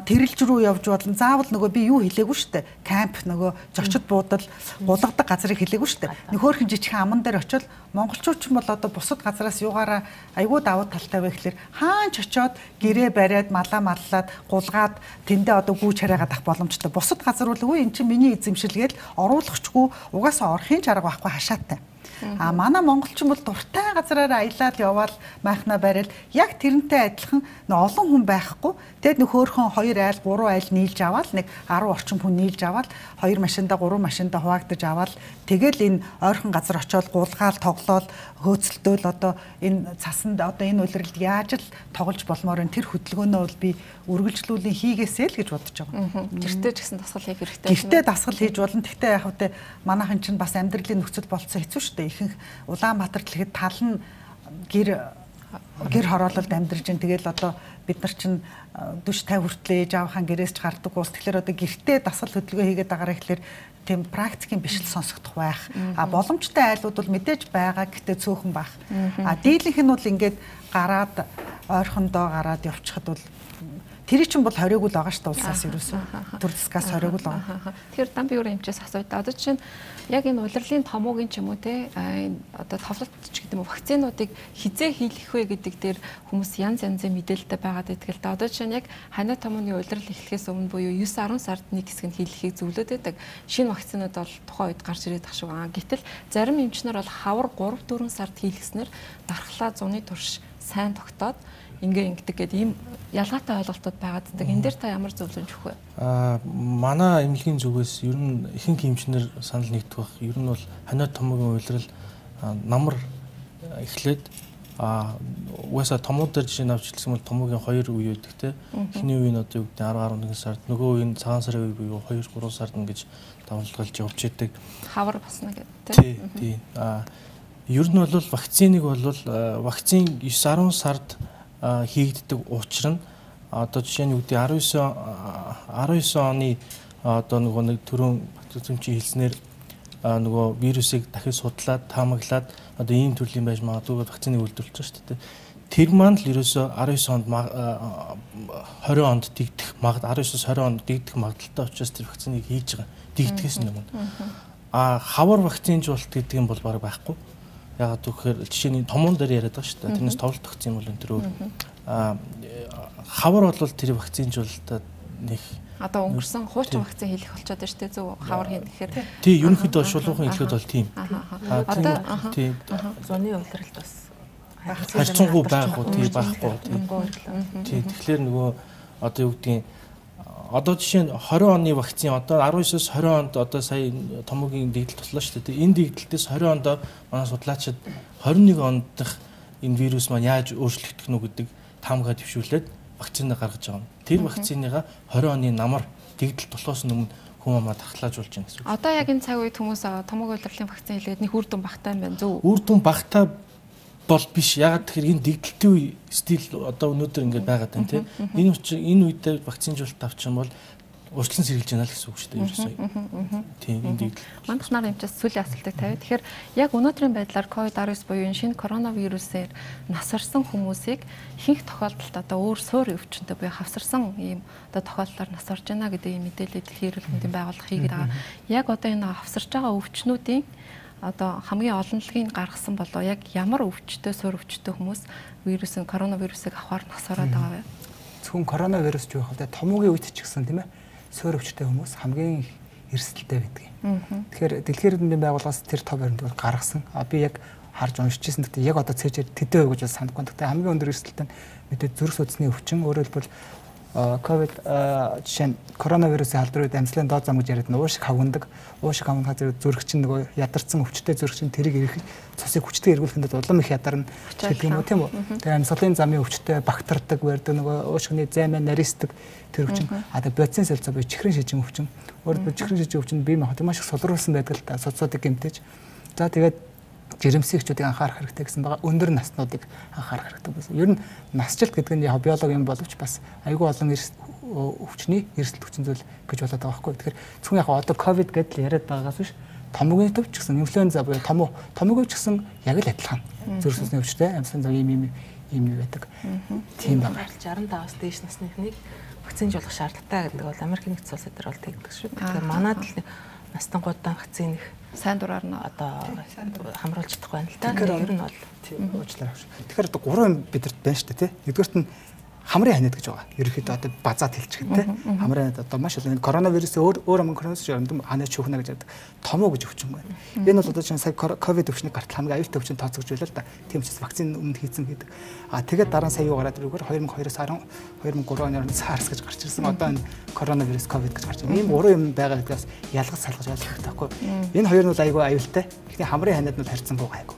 тэрэлж рүү явж болно. Заавал нөгөө би юу хэлээгүй штэ. Камп нөгөө зочид буудал гулгадаг газрыг хэлээгүй штэ. Нөхөөрхөн жижигхэн аман дээр очил монголчууд ч юм бол одоо бусад газраас юугаараа айгүй давуу талтай вэ гэхэлэр хаач очиод гэрээ бариад маллаад гулгаад тэндээ одоо гүйж хараагаад ах боломжтой. Бусад газар бол үгүй эн чинь миний эзэмшилгээл оруулахчгүй угаасаа орохын ч арга байхгүй хашаатай. А манай монголчин бол дуртай газраараа аялаад яваал майхнаа барил яг тэрнтэй адилхан олон хүн байхгүй. Тэгэд нөхөөрхөн 2 айл 3 айл нийлж аваал нэг 10 орчим хүн нийлж аваал 2 машинда 3 машинда хуваагдаж аваал тэгэл энэ ойрхон газар очиод гулгаал тоглоол хөөцөлдөөл одоо энэ цасанд одоо энэ улирлд яаж л тоглож болмоор энэ тэр хөдөлгөөнөө бол би үргэлжлүүлэн хийгээсэй л гэж бодож байгаа. Гэртээ ч гэсэн дасгал хийх хэрэгтэй. Гэртээ дасгал хийж болно. Гэхдээ яг үгүй манайхан чинь бас амьдралын нөхцөл болцсон хэцүү шүү дээ. Ихэнх Улаанбаатар дэлгэд тал нь гэр хороололд амьдарч ин тэгэл одоо бид нар чинь 40-50 хүртлээ ээж аавхан гэрээс ч гардаг уус. Тэгэхээр одоо гэртээ дасгал хөдөлгөөн хийгээд байгаараа ихлээр тийм практикийн бишэл сонсогдох байх. А боломжтой айлууд бол мэдээж байгаа гэхдээ цөөхөн байх. А дийлэнх нь бол ингээд гараад ойрхондоо гараад явчихад бол тэр чинь бол хориог л байгаа шүү дээ улсаас ерөөсөө. Төр засгаас хориог л байгаа. Тэгэхээр дамби өрөө хэмжээс асуудаа. Одоо чинь яг энэ улирлын томоогийн ч юм уу те одоо товлолт ч гэдэг юм уу вакцинуудыг хизээ хийх вэ гэдэг дээр хүмүүс янз янзын мэдээлэлтэй байгаад байдаг л да. Одоо чинь яг ханаа томооны улирал эхлэхээс өмнө буюу 9-10 сард нэг хэсэг нь хийлгэхийг зөвлөд байдаг. Шинэ вакцинууд бол тухайн үед гарч ирээд ах шиг байгаа. Гэтэл зарим эмчнэр бол хавар 3-4 сард хийлгэснээр дархлаа зуны турш сайн тогтоод ингэдэг гэдэг ийм ялгаатай ойлголтууд байгааддаг. Энэ дээр та ямар зөвлөмж өгөх вэ? Манай эмнэлгийн зүгээс ер нь ихэнх эмчнэр санал нэгдэх бах. Ер нь бол ханиад томоогийн улирал намар эхлээд угаасаа томууд дээр жишээ нь авчлсан бол томоогийн 2 үе өгдөг те. Эхний үе нь одоо юу гэдэг 10-11 сард, нөгөө үе нь цагаан сарын үе буюу 2-3 сард ингэж давалгалж явж идэг. Хавар басна гэдэг те. Тий. Ер нь бол вакциныг бол вакцин 9-10 сард хийгддэг учир нь одоо жишээ нь үгүй 19 оны одоо нөгөө нэг төрөн батцомчийн хэлснээр нөгөө вирусыг дахин судлаад таамаглаад одоо ийм төрлийн байж магадгүй вакциныг үйлдвэрлэж байгаа шүү дээ. Тэр маань л ерөөсөө 19 онд 20 онд дэгдэх 19-20 онд дэгдэх магадaltaй учраас тэр вакциныг хийж байгаа. Дэгдэхээс өмнө. Хавар вакцинжуулалт гэдэг юм бол бараг байхгүй. Яг тэгэхээр жишээний томон дээр яриад байгаа шүү дээ. Тэрнээс товлолт өгсөн юм бол энэ төр хавар бол тэр вакцинжуулалтад нэг одоо өнгөрсөн хуучин вакцин хийх болчиход байна шүү дээ. Зөв хавар хийн гэхээр тий ерөнхийдөө шулуухан хэлэхэд бол тийм. Одоо тий зуны улиралд бас харьцангуй байхгүй тий байхгүй тий. Тэгэхээр нөгөө одоо юу гэдгийг одоо жишээ нь 20 оны вакцин одоо 19-с 20 онд одоо сая томоогийн дэгдэл туслаа шүү дээ. Энэ дэгдэлтээс 20 онд манай судлаачид 21 онд дахь энэ вирус маань яаж өөрчлөгдөх нь гэдэг таамагаа дэвшүүлээд вакциныг гаргаж байгаа юм. Тэр вакциныгаа 20 оны намар дэгдэл тулахаас өмнө хүн амаа дархлаажуулж байна гэсэн үг. Одоо яг энэ цаг үед хүмүүс томоогийн улирлын вакцин хийлгээд нэг үр дүн багтаа юм байна зөв. Үр дүн багтаа бол биш. Ягаад тэгэхээр энэ дэгдэлтийн үе стил одоо өнөөдөр ингээд байгаад байна тийм. Энэ учраас энэ үед вакцинжуулалт авчих юм бол урьдчилан сэргийлж яана л гэсэн үг шүү дээ ерөөсөө. Тийм энэ дэгдэл. Мандах нар юмчаас сүүлийн асуултыг тавиа. Тэгэхээр яг өнөөдрийн байдлаар COVID-19 буюу энэ шинэ коронавирусээр насарсан хүмүүсийг ихэнх тохиолдолд одоо өөр суурь өвчнөд буюу хавсарсан ийм одоо тохиолдлоор насарж байна гэдэг ийм мэдээлэл дэлхийн эрүүл мэндийн байгууллага хийгээд байгаа. Яг одоо энэ хавсарж байгаа өвчнүүдийн одоо хамгийн олонлогийг гаргасан болоо яг ямар өвчтөй суурь өвчтөй хүмүүс вирусын коронавирусыг авахар насараад байгаа вэ? Зөвхөн коронавирус ч байх одоо томоогийн үед ч гэсэн тийм ээ суурь өвчтөй хүмүүс хамгийн эрсдэлтэй байдаг юм. Тэгэхээр дэлхийн эрдэмтдийн байгууллагаас тэр тоо баримтыг гаргасан. Би яг харж уншижсэн. Гэхдээ яг одоо цээжээр тэдэн өгж санахгүй. Гэхдээ хамгийн өндөр эрсдэлтэй нь мэдээ зүрх судасны өвчин өөрөөр хэлбэл ковид жишээ нь коронавирусын халдвар үед амьслын доод зам гэж яриад нь уушиг хавгнадаг. Уушиг хавгнахад зүрх чинь нөгөө ядарсан өвчтэй зүрх чинь тэрийг ирэх цусыг хүчтэй эргүүлэхэд улам их ядарна гэдэг юм уу тийм үү. Тэгээ амьслын замын өвчтэй багтардаг байдаг нөгөө уушигны займаа нарийсдаг тэр өвчин. Тэгээ бодисын сэлцээ буюу чихрийн шижин өвчин. Өөрөөр хэлбэл чихрийн шижин өвчин бие махбод маш их сулруулсан байдаг л та судсуудыг гэмтэж. За тэгээд жирэмсэгчүүдийг анхаарах хэрэгтэй гэсэн байгаа. Өндөр наснуудыг анхаарах хэрэгтэй байсан. Ер нь насжилт гэдэг нь яг биологи юм боловч бас айгүй олон өвчний эрсдэл хүчин зүйл гэж болоод байгаа байхгүй. Тэгэхээр зөвхөн яг одоо ковид гэдэл яриад байгаагаас биш томоогийн төвч гэсэн инфлюенза буюу томоогийн ч гэсэн яг л адилхан. Зүрх судасны өвчтэй амьсан зав ийм байдаг. Тийм байна. 65-аас дээш насныхныг вакцинжуулах шаардлагатай гэдэг бол Америкийн нэгдсэн улсууд дээр бол тэгдэг шүү. Тэгэхээр манайд л настангуудаа вакциныг сайн дураар нь одоо хамруулж чадахгүй байна л да. Ер нь бол уучлаарай. Тэгэхээр одоо 3 юм бидэрт байна шүү дээ тий. Нэгдүгээрт нь хамрын ханиад гэж байгаа. Ерөнхийдөө одоо базаад хэлчих те. Хамрын ханиад одоо маш олон коронавирус өөр аман коронавирус ханиад шүүхнэ гэж яадаг томоо гэж өвчин байна. Энэ бол одоо чинь сая ковид өвчнийг гартал хамгийн аюултай өвчин тооцогч байлаа л да. Тийм учраас вакцины өмнө хийсэн гэдэг. Тэгээд дараа нь сая юу гараад ирвэгээр 2002-оос 2003 оны SARS гэж гарч ирсэн. Одоо энэ коронавирус ковид гэж гарч ирсэн. Ийм уран юм байгаа гэдгээс ялгаж салгаж ойлгох хэрэгтэй байхгүй. Энэ хоёр нь бол айгүй аюултай. Гэхдээ хамрын ханиад нь харьцан буугаа айгүй.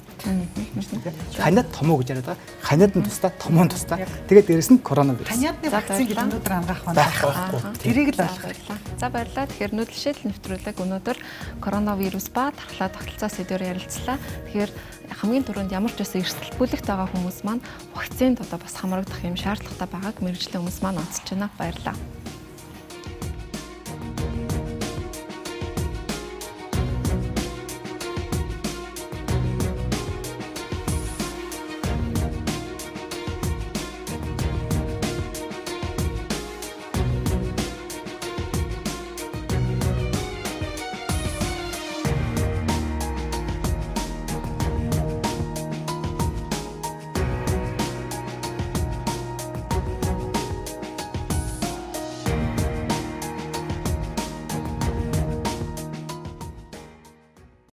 Ханиад томоо гэж яриад байгаа. Ханиад нь тусдаа, томоо нь тусдаа. Тэгээд дээрэс нь коронавирус. Ханиадны вакцин гэж өнөөдөр ангаах байна. Тэрийг л ойлгох. За баярлалаа. Тэгэхээр нүүдэлшил нэвтрүүлэг өнөөдөр коронавирус ба дархлаа тогтолцоо сэдвээр ярилцлаа. Тэгэхээр хамгийн түрүүнд ямар ч байсан эрсдэл бүлэгт байгаа хүмүүс маань вакцинд одоо бас хамрагдах юм шаардлагатай байгааг мэргэжлийн хүмүүс маань онцолж байна. Баярлалаа.